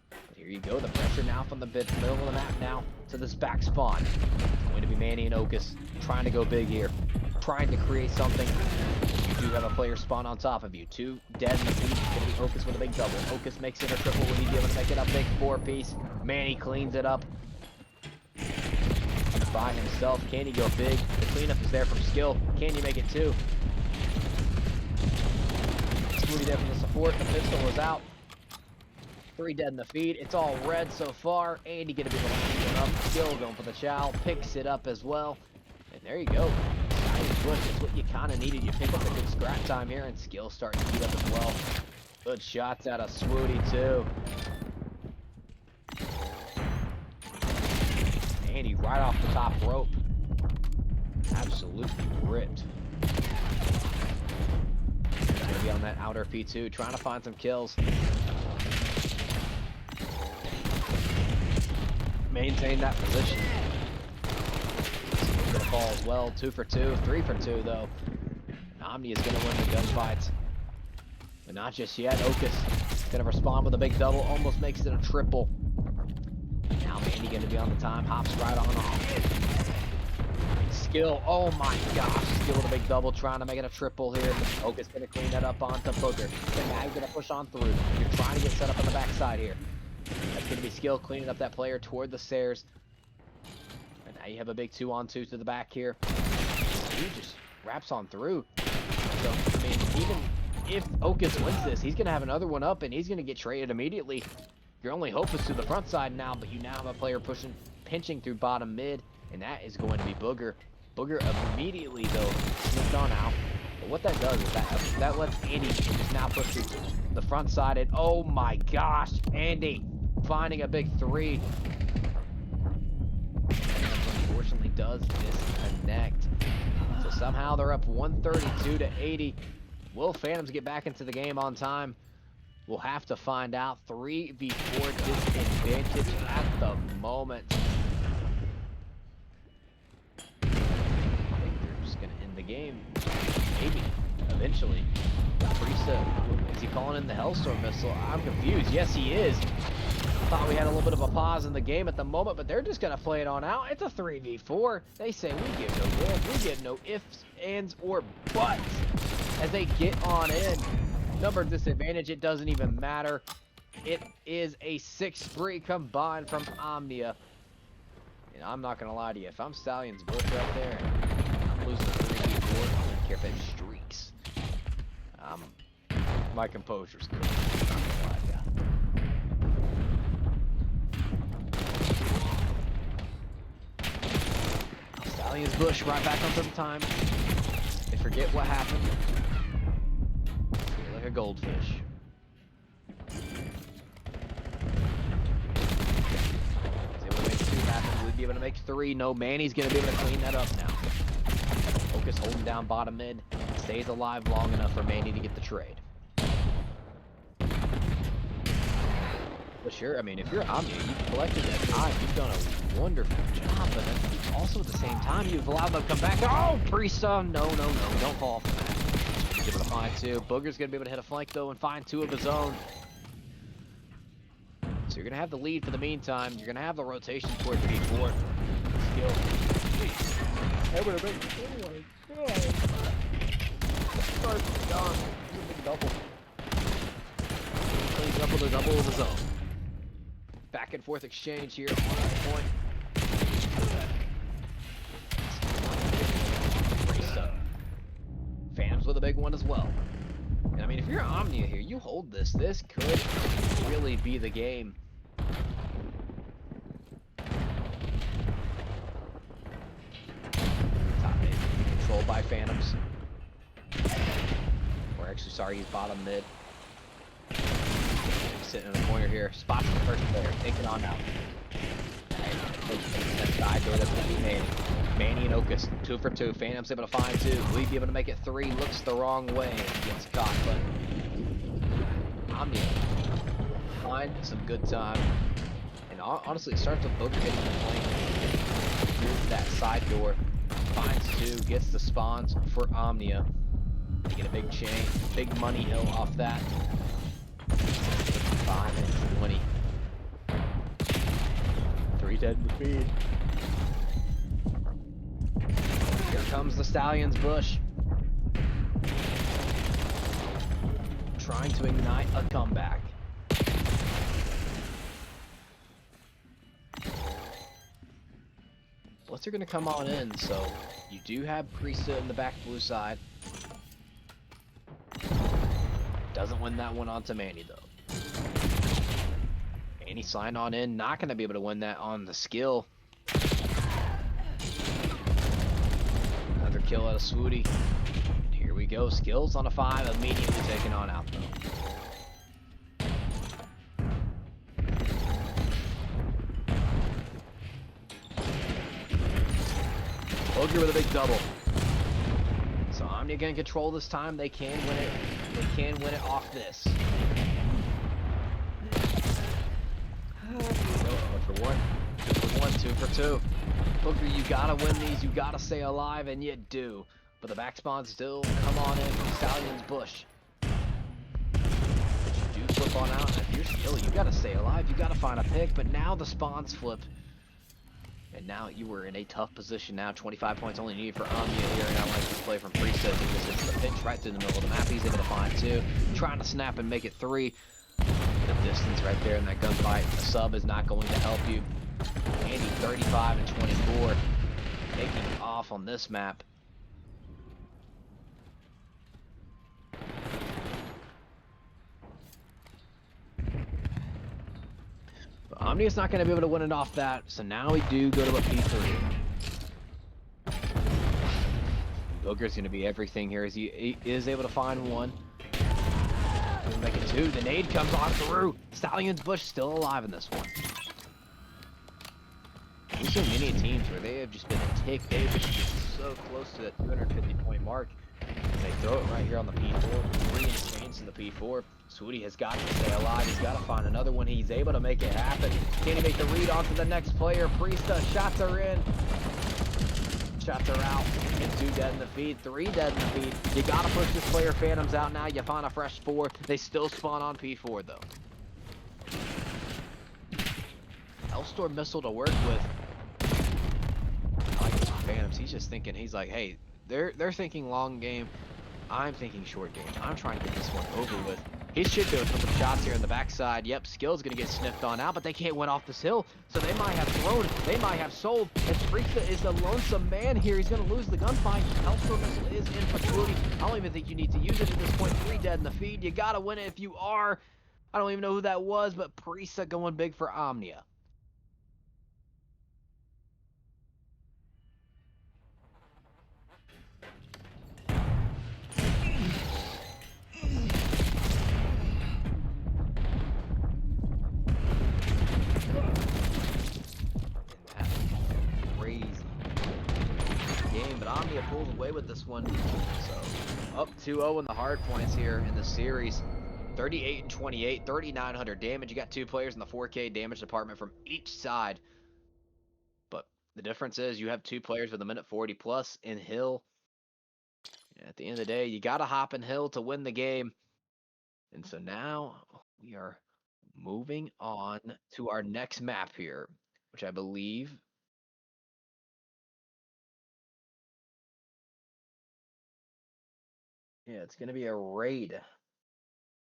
But here you go, the pressure now from the middle of the map now to this back spawn. It's going to be Manny and Okus trying to go big here. Trying to create something. You do have a player spawn on top of you. 2 dead in the feed. It's going to be Okus with a big double. Okus makes it a triple. Will he be able to make it a big 4-piece? Manny cleans it up. By himself. Can he go big? The cleanup is there from skill. Can you make it 2? Sweetie there from the support. The pistol is out. 3 dead in the feed. It's all red so far. Andy going to be the last one up. Skill going for the chow. Picks it up as well. And there you go. Bush is what you kind of needed. You pick up a good scrap time here, and skill starting to heat up as well. Good shots out of Swooty too. Andy right off the top rope. Absolutely ripped. Gonna be on that outer P2, trying to find some kills. Maintain that position. Gonna fall as well. 2 for 2, 3 for 2 though. OMNiA is gonna win the gunfights, but not just yet. Okus gonna respond with a big double, almost makes it a triple. Now Mandy gonna be on the time, hops right on off. Skill, oh my gosh. Skill with a big double, trying to make it a triple here. Oak's gonna clean that up onto Booger. And now he's gonna push on through. You're trying to get set up on the backside here. That's gonna be Skill cleaning up that player toward the stairs. And now you have a big 2-on-2 to the back here. He just wraps on through. So, I mean, even if Oakis wins this, he's gonna have another one up and he's gonna get traded immediately. Your only hope is to the front side now, but you now have a player pinching through bottom mid, and that is going to be Booger. Booger immediately, though, slipped on out. But what that does is that lets Andy just now push through the front side, and oh my gosh, Andy finding a big 3. And unfortunately does disconnect. So somehow they're up 132 to 80. Will Phantoms get back into the game on time? We'll have to find out. 3v4 disadvantage at the moment. I think they're just going to end the game. Maybe. Eventually. Priesta, is he calling in the Hellstorm missile? I'm confused. Yes, he is. Thought we had a little bit of a pause in the game at the moment, but they're just going to play it on out. It's a 3v4. They say we give no ifs. We give no ifs, ands, or buts as they get on in. Number disadvantage, it doesn't even matter. It is a 6-free combined from OMNiA. And I'm not going to lie to you. If I'm Stallions Bush right there, I'm losing 3v4. I don't care if it streaks. My composure's good. I'm not gonna lie to you. Stallions Bush right back on some time. They forget what happened. Like a goldfish. We'd be able to make 3. No, Manny's going to be able to clean that up now. Focus holding down bottom mid. Stays alive long enough for Manny to get the trade. But sure, I mean, if you're OMNiA, you've collected that time. You've done a wonderful job. But then also at the same time, you've allowed them to come back. Oh, Priesta! No, don't fall for that. He's able to find 2. Booger's going to be able to hit a flank, though, and find 2 of his own. So you're going to have the lead for the meantime. You're going to have the rotation towards B4. Skill. That would have been... Oh my god. First done. Double. Double of his own. Back and forth exchange here on that point. Phantoms with a big one as well. And I mean, if you're OMNiA here, you hold this. This could really be the game. Top mid, controlled by Phantoms. Or actually, sorry, he's bottom mid. Sitting in the corner here. Spots the first player. Take it on out. That side door, that's going to be Manny. Manny and Oakis, 2 for 2. Phantom's able to find 2. Will he be able to make it 3? Looks the wrong way. Gets caught, but OMNiA find some good time. And honestly, it starts with Booger getting the flank through that side door. Finds 2, gets the spawns for OMNiA. They get a big chain, big money hill off that. 5 and 20. 310 to feed. Here comes the Stallions Bush. Trying to ignite a comeback. Blitzer gonna come on in, so you do have Priesta in the back blue side. Doesn't win that one onto Manny though. Manny signed on in, not gonna be able to win that on the skill. Another kill out of Swooty. Here we go, skills on a 5, immediately taken on out though. Booger with a big double. So OMNiA gonna control this time. They can win it. They can win it off this. 1 for 1, 2 for 1, 2 for 2. Booger, you gotta win these. You gotta stay alive, and you do. But the back spawns still come on in from Stallions Bush. But you do flip on out, and if you're still, you gotta stay alive. You gotta find a pick. But now the spawns flip. And now you were in a tough position now. 25 points only needed for OMNiA here. And I like this play from Priestess because it's the pinch right through the middle of the map. He's able to find 2. Trying to snap and make it 3. The distance right there in that gunfight. A sub is not going to help you. Andy 35 and 24. Taking off on this map. But OMNiA's not going to be able to win it off that. So now we do go to a P3. Booger's going to be everything here as he is able to find 1. We'll make it 2. The nade comes on through. Stallions Bush still alive in this one. We've seen many teams where they have just been a tick. They've just been so close to that 250 point mark. They throw it right here on the P4. 3 instances to the P4. Swooty has got to stay alive. He's got to find another one. He's able to make it happen. Can he make the read on to the next player? Priesta, shots are in. Shots are out. And 2 dead in the feed. 3 dead in the feed. You got to push this player. Phantoms out now. You find a fresh 4. They still spawn on P4 though. Hellstorm missile to work with. I like this Phantoms. He's just thinking, he's like, hey, they're thinking long game. I'm thinking short game. I'm trying to get this one over with. He should go for some shots here in the backside. Yep, Skill's going to get sniffed on out, but they can't win off this hill. So they might have thrown, they might have sold. And Priesta is the lonesome man here. He's going to lose the gunfight. Hellstorm missile is in for Swooty. I don't even think you need to use it at this point. 3 dead in the feed. You got to win it if you are. I don't even know who that was, but Priesta going big for OMNiA. But OMNiA pulls away with this one. So up 2-0 in the hard points here in the series. 38 and 28, 3,900 damage. You got 2 players in the 4K damage department from each side. But the difference is you have 2 players with a minute 40 plus in Hill. And at the end of the day, you got to hop in Hill to win the game. And so now we are moving on to our next map here, which I believe it's going to be a raid.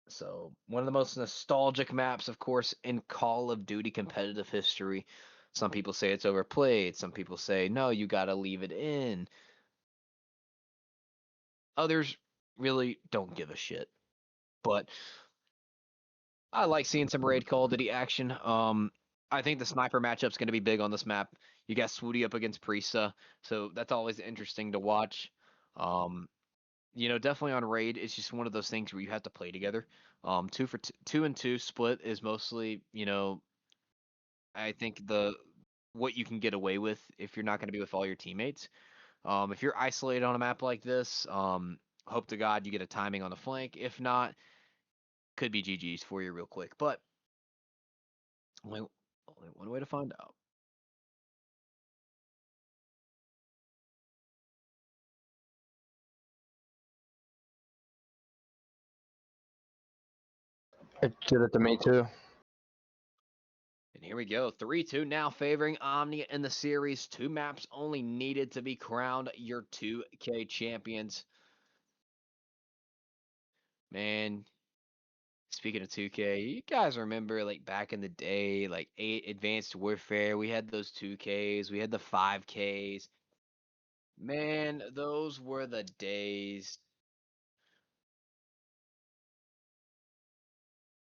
So one of the most nostalgic maps, of course, in Call of Duty competitive history. Some people say it's overplayed. Some people say, no, you got to leave it in. Others really don't give a shit. But I like seeing some raid Call of Duty action. I think the sniper matchup's going to be big on this map. You got Swooty up against Priesta, so that's always interesting to watch. You know, definitely on raid, it's just one of those things where you have to play together. 2 and 2 split is mostly, you know, I think what you can get away with if you're not going to be with all your teammates. If you're isolated on a map like this, hope to God you get a timing on the flank. If not, could be GG's for you real quick. But only one way to find out. It did it to me too. And here we go. 3-2 now favoring OMNiA in the series. 2 maps only needed to be crowned your 2K champions. Man, speaking of 2K, you guys remember like back in the day, like Advanced Warfare, we had those 2Ks, we had the 5Ks. Man, those were the days.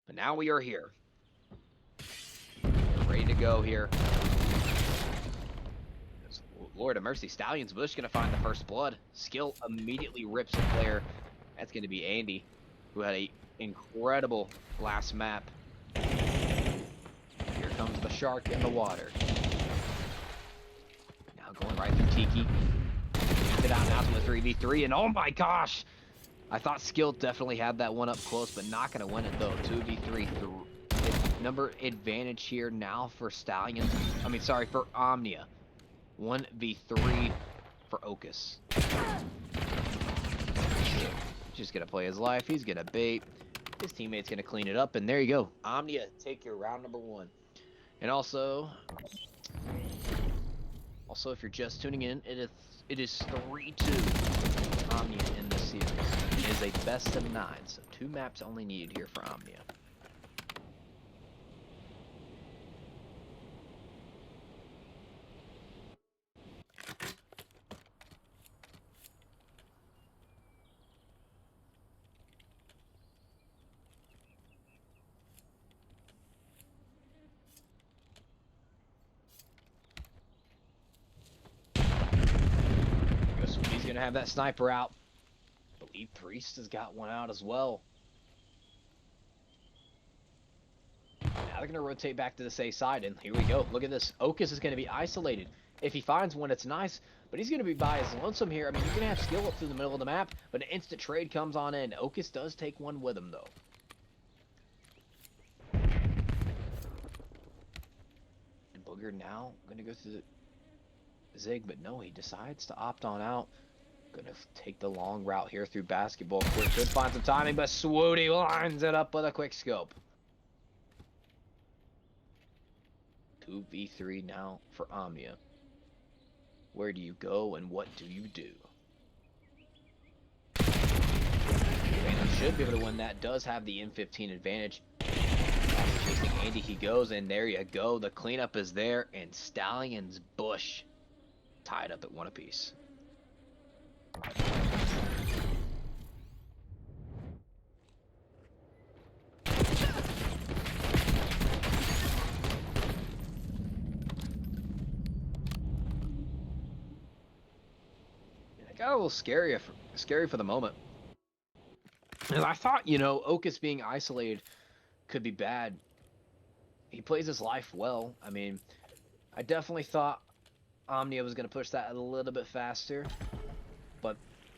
But now we are here. We're ready to go here. Lord of mercy, Stallions Bush gonna find the first blood. Skill immediately rips a player. That's gonna be Andy, who had a incredible last map. Here comes the shark in the water. Now going right through Tiki. Get out now to the 3v3, and oh my gosh! I thought Skill definitely had that one up close, but not gonna win it though. 2v3. Number advantage here now for Stallions. I mean, sorry, for OMNiA. 1v3 for Ocus. Just gonna play his life. He's gonna bait. His teammate's gonna clean it up, and there you go. OMNiA, take your round number 1. And also, Also, if you're just tuning in, it is 3-2 OMNiA in this series. It is a best of 9, so 2 maps only needed here for OMNiA. He's gonna have that sniper out. I believe Priest has got one out as well. Now they're gonna rotate back to the safe side, and here we go. Look at this. Okus is gonna be isolated. If he finds one, it's nice, but he's gonna be by his lonesome here. I mean, you're gonna have skill up through the middle of the map, but an instant trade comes on in. Okus does take one with him though. And Booger now gonna go through the Zig, but no, he decides to opt on out. Gonna take the long route here through basketball court. Could find some timing, but Swooty lines it up with a quick scope. 2v3 now for OMNiA. Where do you go and what do you do? And he should be able to win that. Does have the M15 advantage. Chasing Andy, he goes, and there you go. The cleanup is there, and Stallions Bush tied up at 1 apiece. It got a little scary for the moment. And I thought, you know, Okus being isolated could be bad. He plays his life well. I mean, I definitely thought OMNiA was going to push that a little bit faster. But,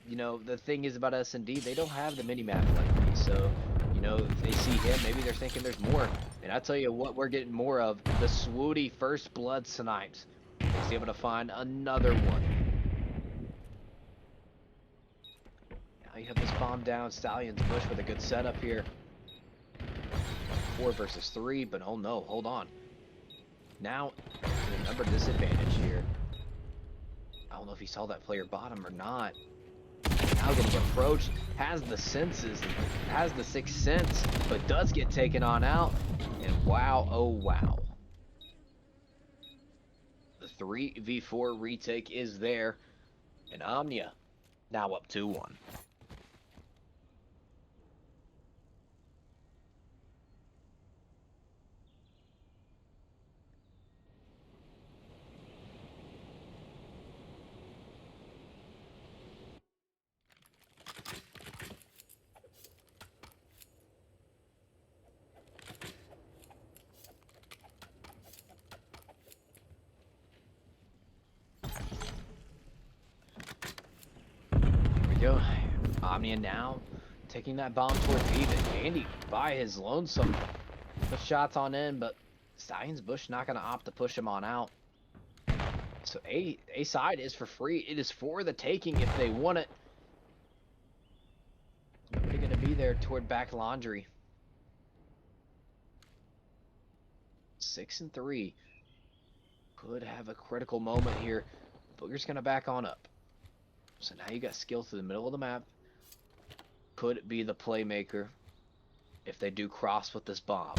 you know, the thing is about S&D, they don't have the mini-map like me. So, you know, if they see him, maybe they're thinking there's more. And I tell you what, we're getting more of. The Swooty First Blood snipes. He's able to find another one. Now you have this bomb down. Stallions Bush with a good setup here. 4 versus 3, but oh no, hold on. Now, remember disadvantage here. I don't know if he saw that player bottom or not. Now getting approached, has the senses, has the 6th sense, but does get taken on out. And wow, oh wow. The 3v4 retake is there. And OMNiA now up 2-1. Go. OMNiA now taking that bomb towards even. Andy by his lonesome. The shots on in, but Stallions Bush not going to opt to push him on out. So A side is for free. It is for the taking if they want it. Nobody going to be there toward back laundry. 6 and 3. Could have a critical moment here. Booger's going to back on up. So now you got skill through the middle of the map. Could be the playmaker if they do cross with this bomb.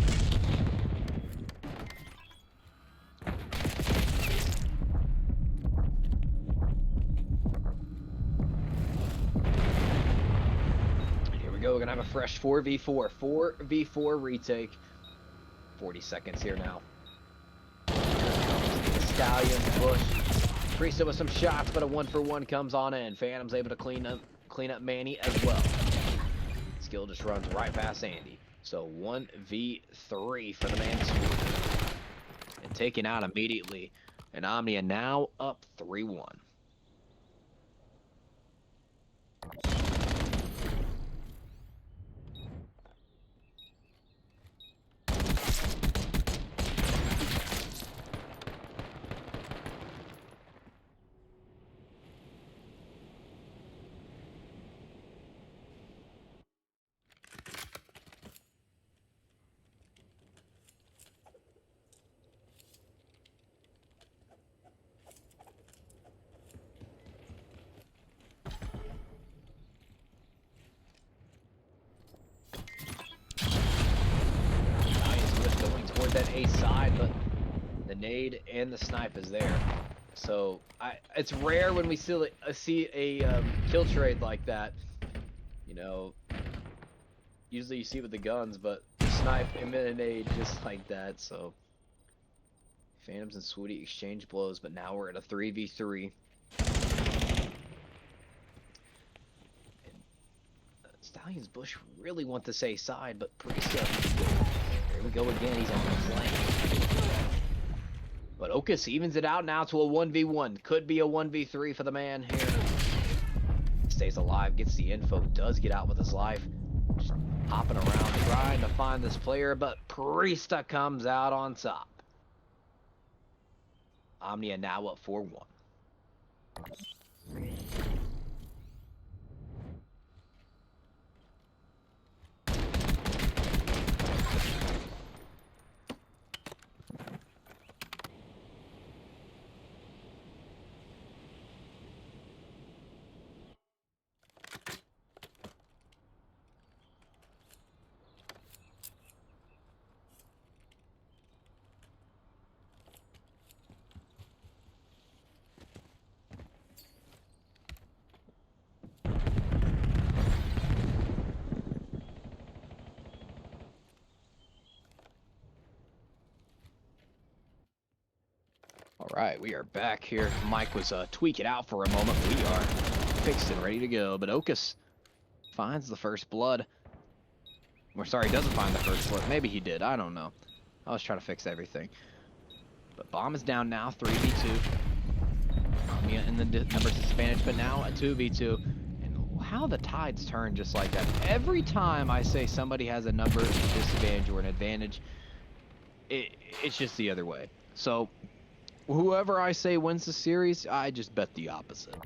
Here we go. We're going to have a fresh 4v4. 4v4 retake. 40 seconds here now. Stallions Bush. Priest with some shots, but a 1-for-1 comes on in. Phantom's able to clean up Manny as well. Skill just runs right past Andy. So 1v3 for the man Swooty. And taken out immediately. And OMNiA now up 3-1. a side, but the nade and the snipe is there. So it's rare when we see a kill trade like that. You know, usually you see with the guns, but the snipe and the nade just like that. So Phantoms and Swooty exchange blows, but now we're at a 3v3. Stallions Bush really want to say side, but Priesta, there we go again, he's on the flank. But Okus evens it out now to a 1v1. Could be a 1v3 for the man here. Stays alive, gets the info, does get out with his life. Just hopping around, trying to find this player, but Priesta comes out on top. OMNiA now up 4-1. All right, we are back here. Mike was tweaking out for a moment. We are fixed and ready to go. But Okus finds the first blood. Or sorry, doesn't find the first blood. Maybe he did. I don't know. I was trying to fix everything. But Bomb is down now, 3v2. OMNiA in the numbers disadvantage, but now a 2v2. And how the tides turn just like that. Every time I say somebody has a number disadvantage or an advantage, it's just the other way. So whoever I say wins the series, I just bet the opposite.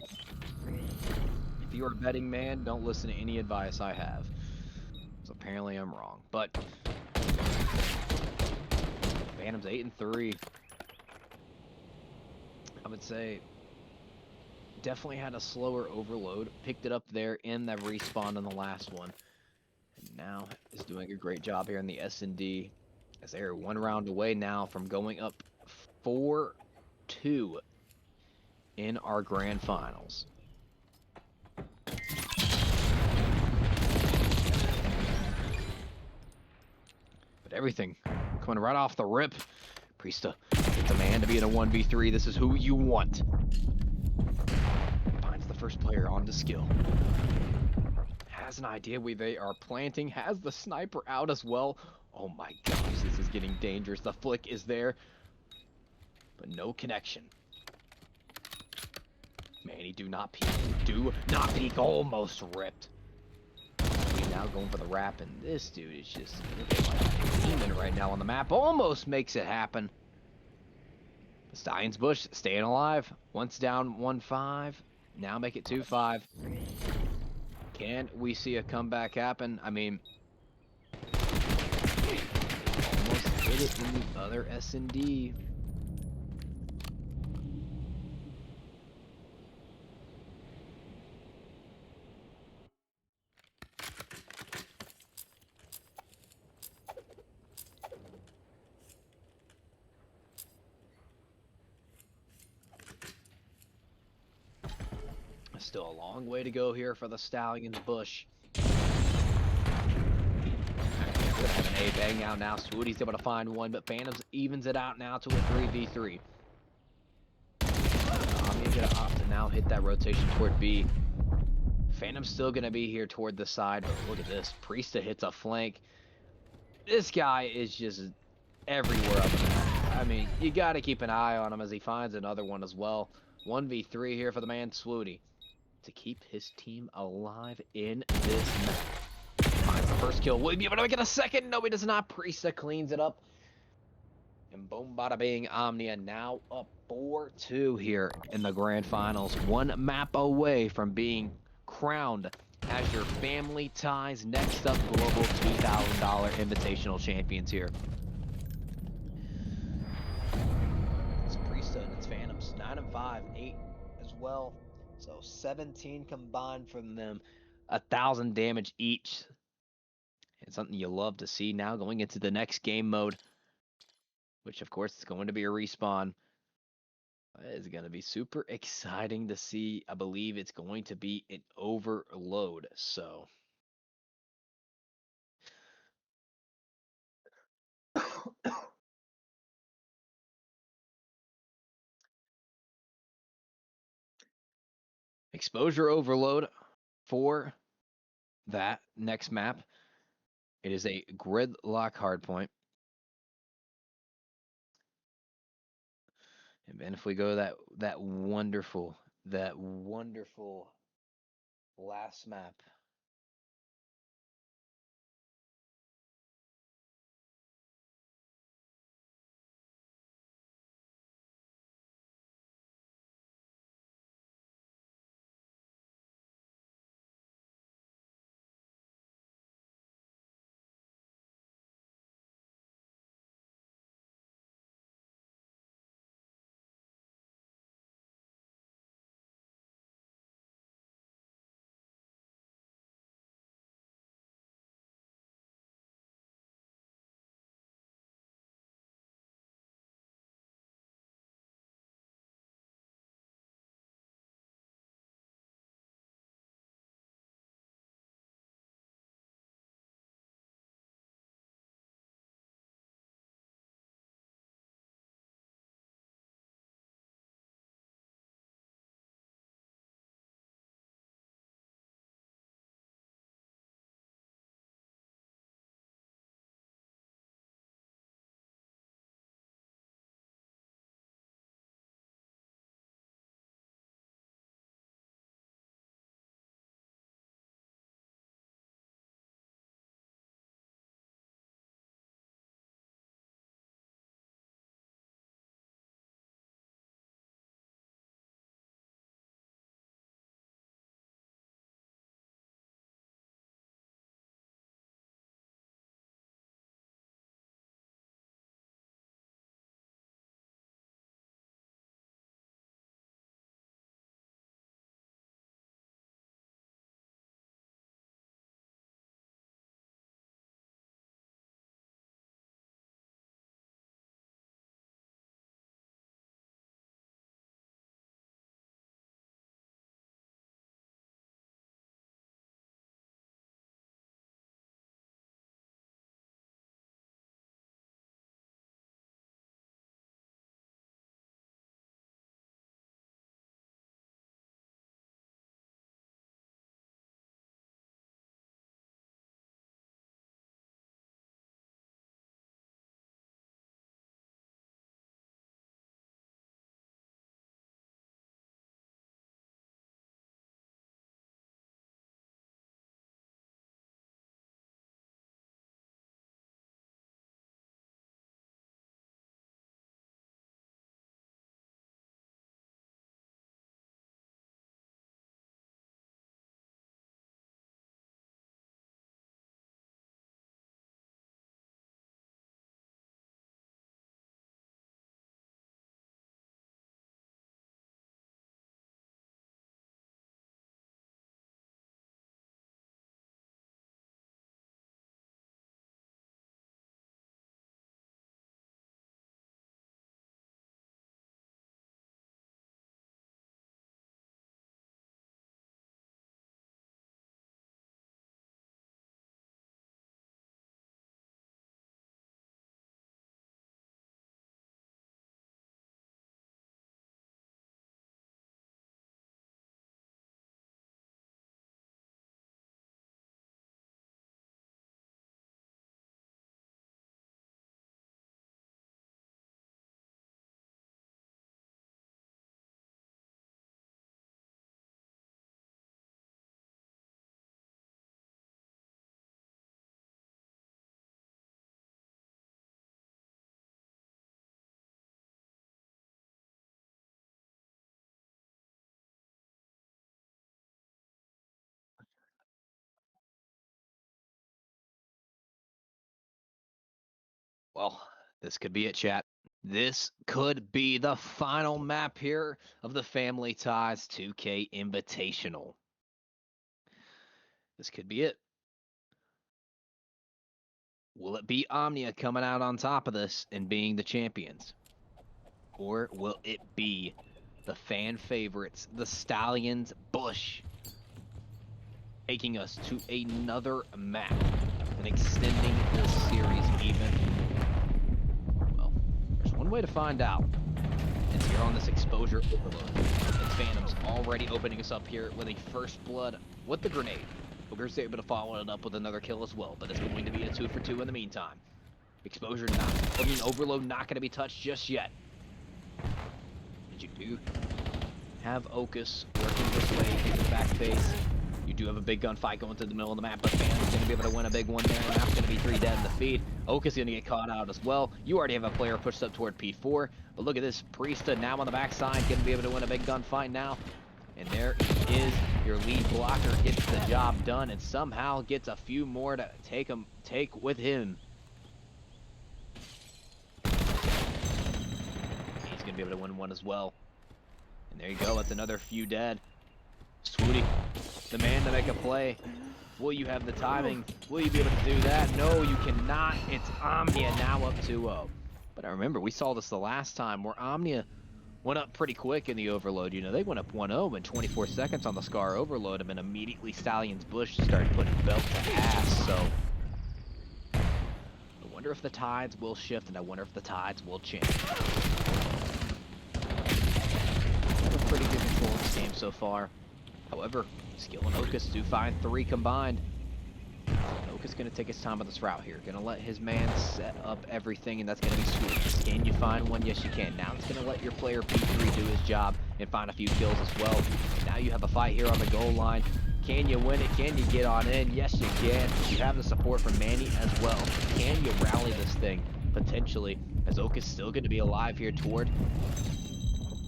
If you're a betting man, don't listen to any advice I have. So apparently I'm wrong. But Phantom's 8-3. I would say definitely had a slower overload. Picked it up there in the respawn in the last one. And now is doing a great job here in the S&D. As they're one round away now from going up 4-2 in our grand finals. But everything coming right off the rip. Priesta gets a man to be in a 1v3. This is who you want. Finds the first player on to skill. Has an idea where they are planting. Has the sniper out as well. Oh my gosh, this is getting dangerous. The flick is there, but no connection. Manny, do not peek. Do not peek. Almost ripped. He's now going for the wrap, and this dude is just looking like a demon right now on the map. Almost makes it happen. Stallions Bush staying alive. Once down 1-5. Now make it 2-5. Can we see a comeback happen? I mean, almost hit it in the other S&D. Still a long way to go here for the Stallions Bush. Have an A bang out now. Swooty's able to find one, but Phantoms evens it out now to a 3v3. OMNiA gonna opt to now hit that rotation toward B. Phantom's still gonna be here toward the side, but look at this. Priesta hits a flank. This guy is just everywhere on the map. I mean, you gotta keep an eye on him as he finds another one as well. 1v3 here for the man Swooty to keep his team alive in this map. Finds the first kill. Will he be able to get a second? No, he does not. Priesta cleans it up. And boom, bada bing, OMNiA now up 4-2 here in the grand finals. One map away from being crowned as your Family Ties Next Up Global $2,000 Invitational Champions here. It's Priesta and it's Phantoms. 9-5, 8 as well. So 17 combined from them, 1,000 damage each. It's something you love to see now going into the next game mode. which of course is going to be a respawn. It's going to be super exciting to see. I believe it's going to be an overload. So exposure overload for that next map. It is a gridlock hardpoint. And then if we go that wonderful last map. Well, this could be it, chat. This could be the final map here of the Family Ties 2K Invitational. This could be it. Will it be OMNiA coming out on top of this and being the champions? Or will it be the fan favorites, the Stallions Bush, taking us to another map and extending this series even? Well, there's one way to find out. It's here on this exposure overload. And Phantom's already opening us up here with a first blood with the grenade. Booger's able to follow it up with another kill as well, but it's going to be a 2 for 2 in the meantime. Exposure overload not going to be touched just yet. And you do have Ocus working this way to the back face. You do have a big gunfight going through the middle of the map, but Phantom's going to be able to win a big one there, and that's going to be 3 dead in the feed. Ocus going to get caught out as well. You already have a player pushed up toward P4, but look at this. Priesta now on the backside, going to be able to win a big gunfight now. And there is your lead blocker, gets the job done, and somehow gets a few more to take with him. He's going to be able to win one as well. And there you go, that's another few dead. Swooty, the man to make a play. Will you have the timing? Will you be able to do that? No, you cannot. It's OMNiA now up 2-0. But I remember, we saw this the last time where OMNiA went up pretty quick in the overload. You know, they went up 1-0 in 24 seconds on the Scar overload, and then immediately Stallions Bush started putting belt to ass. So I wonder if the tides will shift, and I wonder if the tides will change. A pretty good control in this game so far. However, Skill and Ocus do find 3 combined. Ocus going to take his time with this route here. Going to let his man set up everything, and that's going to be sweet. Can you find one? Yes, you can. Now it's going to let your player P3 do his job and find a few kills as well. Now you have a fight here on the goal line. Can you win it? Can you get on in? Yes, you can. You have the support from Manny as well. Can you rally this thing? Potentially, as Ocus still going to be alive here toward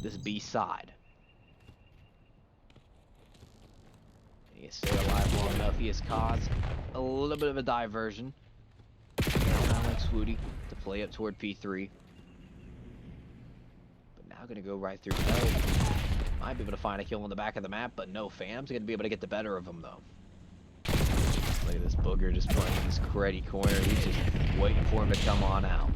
this B side. He has stayed alive long enough. He has caused a little bit of a diversion. Allowing Swooty to play up toward P3. But now going to go right through L. Might be able to find a kill on the back of the map, but no, Phantom's going to be able to get the better of him, though. Look at this Booger just playing in this cruddy corner. He's just waiting for him to come on out.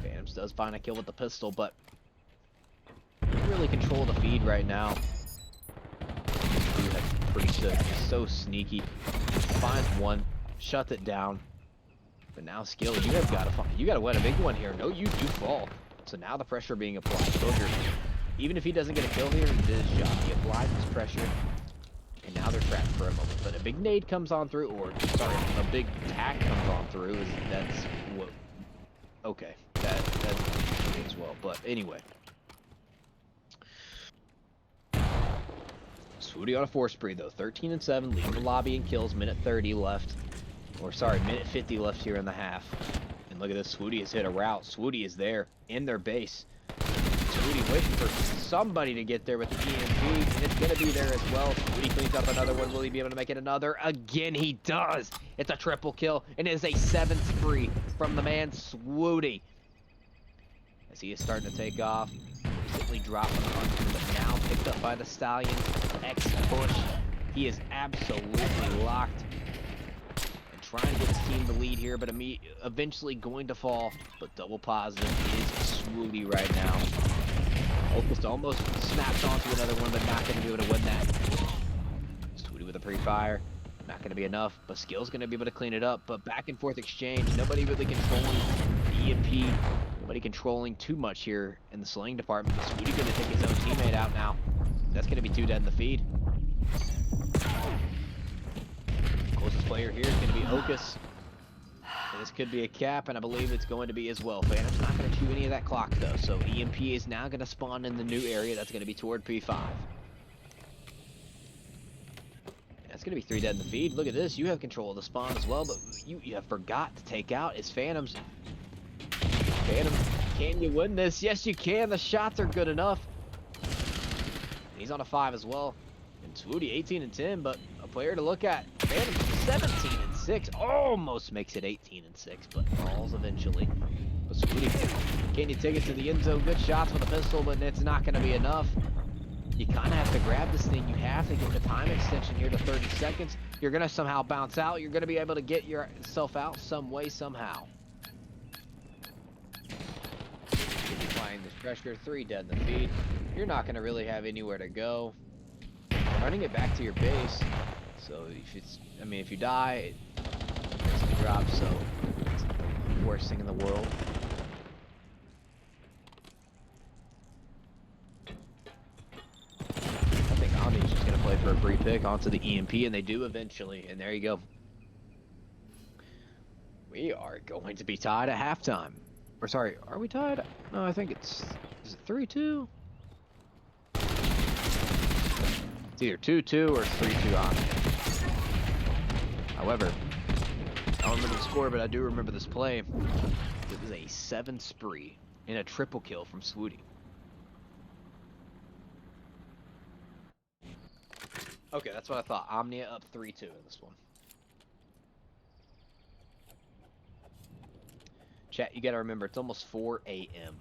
Phantoms does find a kill with the pistol, but really control the feed right now. Dude, that's pretty sick. So sneaky. Finds one, shuts it down. But now Skill, you gotta win a big one here. No, you do fall. So now the pressure being applied. Booger, even if he doesn't get a kill here, he did his job. He applied this pressure, and now they're trapped for a moment. But a big nade comes on through, or sorry, a big tack comes on through. That's what? Okay, that's as well. But anyway. Swooty on a 4 spree though, 13 and 7, leading the lobby in kills, minute 30 left. Or sorry, minute 50 left here in the half. And look at this, Swooty has hit a route. Swooty is there in their base. Swooty waiting for somebody to get there with the EMP, and it's gonna be there as well. Swooty cleans up another one. Will he be able to make it another? Again, he does. It's a triple kill, and it is a 7th spree from the man Swooty. As he is starting to take off. Recently dropped on the hunter, but now picked up by the Stallions. X-Bush. He is absolutely locked. And trying to get his team the lead here, but eventually going to fall. But double positive is Swooty right now. Ocus almost snaps onto another one, but not going to be able to win that. Swooty with a pre-fire. Not going to be enough, but Skill's going to be able to clean it up. But back and forth exchange. Nobody really controlling EMP. Nobody controlling too much here in the slaying department. Swooty going to take his own teammate out now. That's going to be 2 dead in the feed. Closest player here is going to be Ocus. And this could be a cap, and I believe it's going to be as well. Phantom's not going to chew any of that clock, though. So EMP is now going to spawn in the new area. That's going to be toward P5. That's going to be 3 dead in the feed. Look at this. You have control of the spawn as well, but you have forgot to take out his Phantoms. Phantom, can you win this? Yes, you can. The shots are good enough. And he's on a 5 as well. And Swooty 18 and 10, but a player to look at. Phantom 17 and 6. Almost makes it 18 and 6, but falls eventually. But Swooty, can you take it to the end zone? Good shots with a pistol, but it's not going to be enough. You kind of have to grab this thing. You have to get the time extension here to 30 seconds. You're going to somehow bounce out. You're going to be able to get yourself out some way, somehow. Applying this pressure, 3 dead in the feed. You're not going to really have anywhere to go. Running it back to your base. So if it's, I mean, if you die, it's going to drop. So it's the worst thing in the world. I think OMNiA's just going to play for a free pick onto the EMP, and they do eventually. And there you go. We are going to be tied at halftime. Or sorry, are we tied? No, I think it's, is it 3-2? It's either 2-2 or 3-2 OMNiA. However, I don't remember the score, but I do remember this play. It was a 7 spree and a triple kill from Swooty. Okay, that's what I thought. OMNiA up 3-2 in this one. Chat, you gotta remember, it's almost 4 a.m.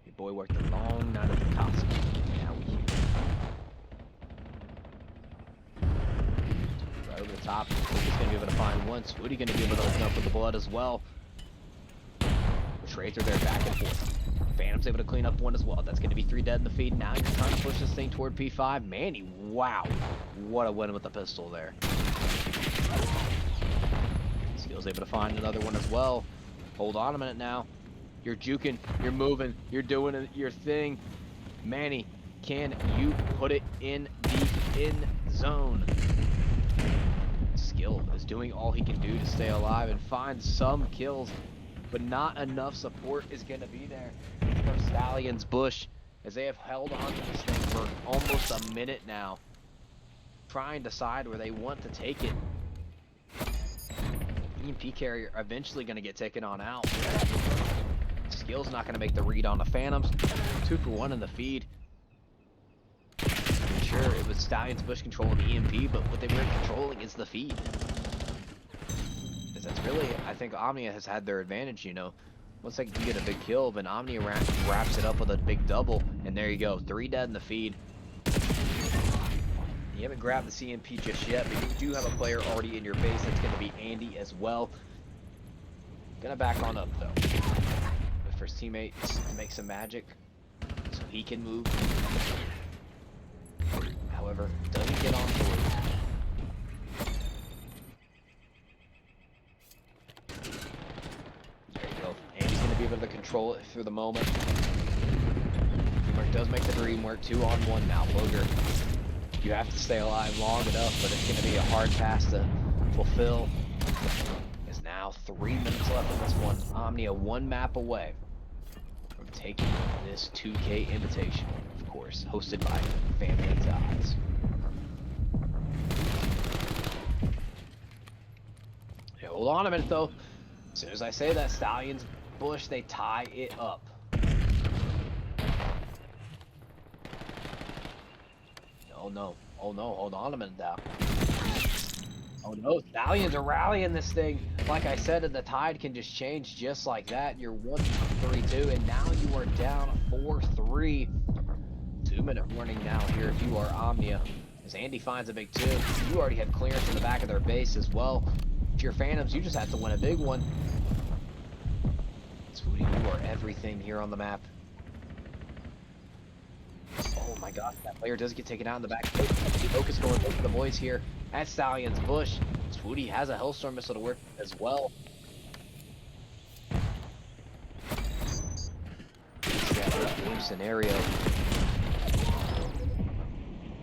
Your boy worked a long night at the Casa. Now we here. Right over the top. He's gonna be able to find one. Swooty gonna be able to open up with the blood as well. The trades are there back and forth. Phantom's able to clean up one as well. That's going to be 3 dead in the feed. Now you're trying to push this thing toward P5. Manny, wow. What a win with the pistol there. Skill's able to find another one as well. Hold on a minute now. You're juking. You're moving. You're doing your thing. Manny, can you put it in the end zone? Skill is doing all he can do to stay alive and find some kills. But not enough support is going to be there for Stallions Bush, as they have held on to this thing for almost a minute now, trying to decide where they want to take it. EMP carrier eventually going to get taken on out. Skill's not going to make the read on the Phantoms. 2 for 1 in the feed. I'm sure it was Stallions Bush controlling the EMP, but what they were controlling is the feed. That's really, I think OMNiA has had their advantage, you know. Once they can get a big kill, then OMNiA wraps it up with a big double, and there you go, 3 dead in the feed. You haven't grabbed the CMP just yet, but you do have a player already in your base. That's going to be Andy as well. Gonna back on up, though. Wait for his teammates to make some magic, so he can move. However, doesn't get on board. Be able to control it for the moment. Teamwork does make the dream work. 2-on-1 now. Booger, you have to stay alive long enough, but it's going to be a hard task to fulfill. There's now 3 minutes left in this one. OMNiA 1 map away from taking this 2K Invitational, of course, hosted by Family Ties. Hey, hold on a minute though. As soon as I say that, Stallions Bush, they tie it up. Oh no, oh no, hold on a minute now. Oh no, Stallions are rallying this thing. Like I said, the tide can just change just like that. You're 1-3-2, and now you are down 4-3. 2-minute warning now here if you are OMNiA. As Andy finds a big 2, you already have clearance in the back of their base as well. If you're Phantoms, you just have to win a big one. Swooty, you are everything here on the map. Oh my gosh, that player does get taken out in the back. Focus going for the boys here at Stallions Bush. Swooty has a Hellstorm missile to work as well. Game scenario.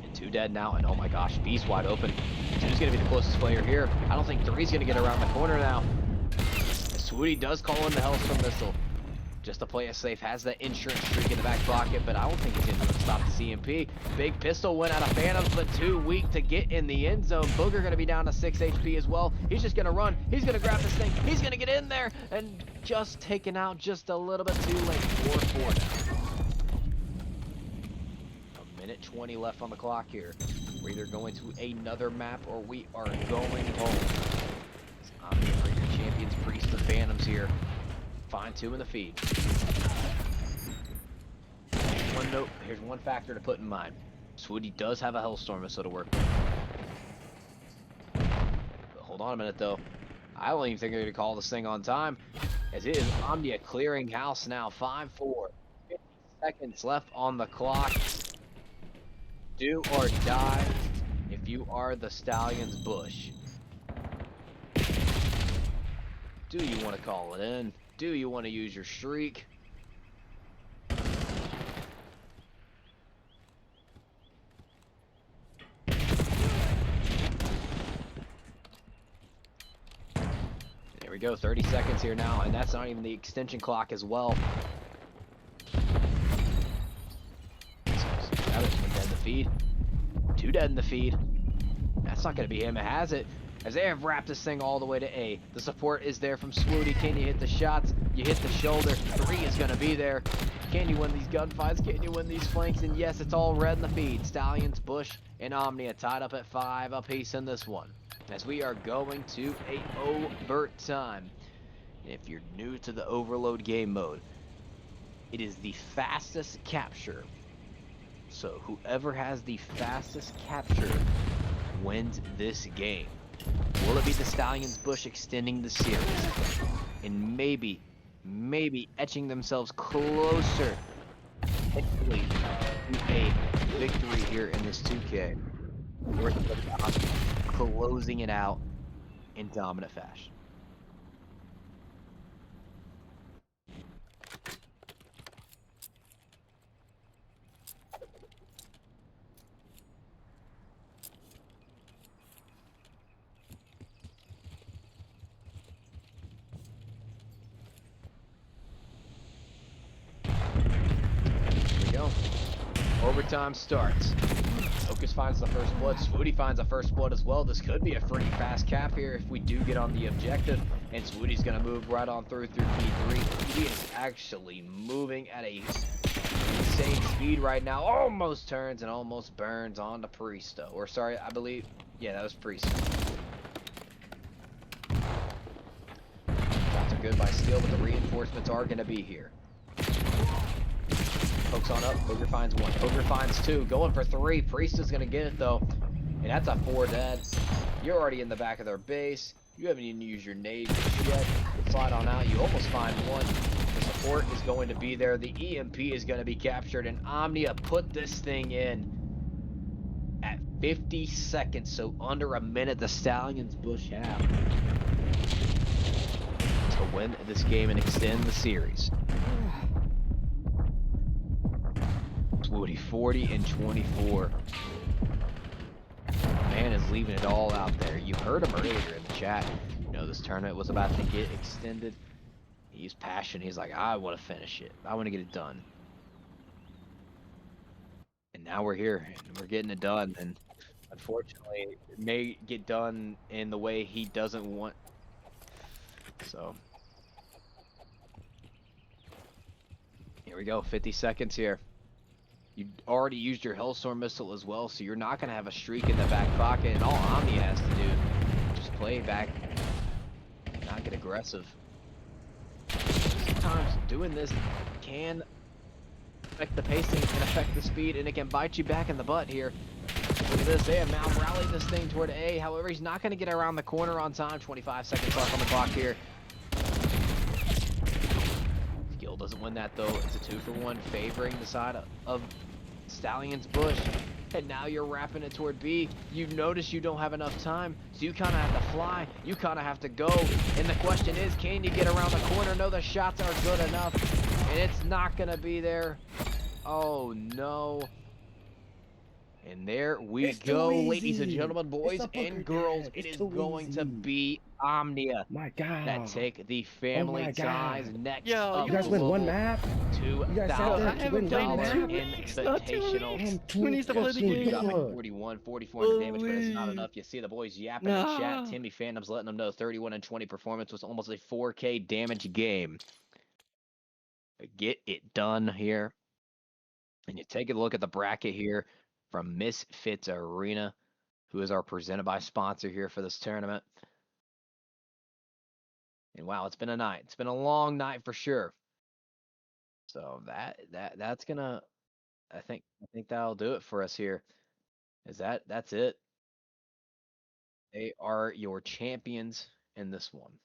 And 2 dead now, and oh my gosh, Beast wide open. 2's gonna be the closest player here. I don't think 3's gonna get around the corner now. Swooty does call in the Hellstorm missile just to play it safe. Has that insurance streak in the back pocket, but I don't think he's going to stop the CMP. Big pistol went out of Phantoms, but too weak to get in the end zone. Booger going to be down to 6 HP as well. He's just going to run. He's going to grab this thing. He's going to get in there and just taken out just a little bit too late. 4-4 now. 1:20 left on the clock here. We're either going to another map or we are going home. OMNiA are your champions, Priest of Phantoms here. find 2 in the feed. One note, here's one factor to put in mind. Swooty does have a Hellstorm missile to work with. But hold on a minute, though. I don't even think they're going to call this thing on time, as it is OMNiA clearing house now. 5-4. 50 seconds left on the clock. Do or die if you are the Stallions Bush. Do you want to call it in? Do you want to use your shriek? There we go, 30 seconds here now, and that's not even the extension clock as well. One dead in the feed. 2 dead in the feed. That's not going to be him. It has it. As they have wrapped this thing all the way to A. The support is there from Swooty. Can you hit the shots? You hit the shoulder. 3 is going to be there. Can you win these gunfights? Can you win these flanks? And yes, it's all red in the feed. Stallions, Bush, and OMNiA tied up at 5 apiece in this one. As we are going to a overtime. And if you're new to the overload game mode, it is the fastest capture. So whoever has the fastest capture wins this game. Will it be the Stallions Bush extending the series and maybe etching themselves closer hopefully to a victory here in this 2K, or closing it out in dominant fashion? Overtime starts. Focus finds the first blood. Swooty finds the first blood as well. This could be a pretty fast cap here if we do get on the objective. And Swooty's going to move right on through P3. He is actually moving at a insane speed right now. Almost turns and almost burns on the Priest, though. Or sorry, I believe, yeah, that was Priest. Shots are good by Steel, but the reinforcements are going to be here. Pokes on up. Booger finds 1. Booger finds 2. Going for 3. Priest is going to get it, though. And that's a 4 dead. You're already in the back of their base. You haven't even used your nade yet. Slide on out. You almost find 1. The support is going to be there. The EMP is going to be captured. And OMNiA put this thing in at 50 seconds. So under a minute, the Stallions Bush have to win this game and extend the series. Swooty 40 and 24. Man is leaving it all out there. You heard him earlier in the chat. You know, this tournament was about to get extended. He's passionate. He's like, I want to finish it. I want to get it done. And now we're here and we're getting it done. And unfortunately, it may get done in the way he doesn't want. So here we go. 50 seconds here. You already used your Hellstorm missile as well, so you're not going to have a streak in the back pocket. And all OMNiA has to do, just play back, not get aggressive. Sometimes doing this can affect the pacing, it can affect the speed, and it can bite you back in the butt here. Look at this, they have now rallied this thing toward A. However, he's not going to get around the corner on time. 25 seconds left on the clock here. Skill doesn't win that, though. It's a 2-for-1, favoring the side of Stallions Bush. And now you're wrapping it toward B. You've noticed you don't have enough time, so you kind of have to fly. You kind of have to go. And the question is, can you get around the corner? No, the shots are good enough. And it's not going to be there. Oh, no. And there we go, ladies and gentlemen, boys and girls. It is going to be OMNiA that take the family ties next up. You guys win one map? $2,000 Invitational. 41, 44 in the damage, but it's not enough. You see the boys yapping in chat. Timmy Phantom's letting them know 31 and 20 performance was almost a 4K damage game. Get it done here. And you take a look at the bracket here from Misfits Arena, who is our presented by sponsor here for this tournament. And wow, it's been a night. It's been a long night for sure. So that's gonna I think that'll do it for us here. That's it. They are your champions in this one.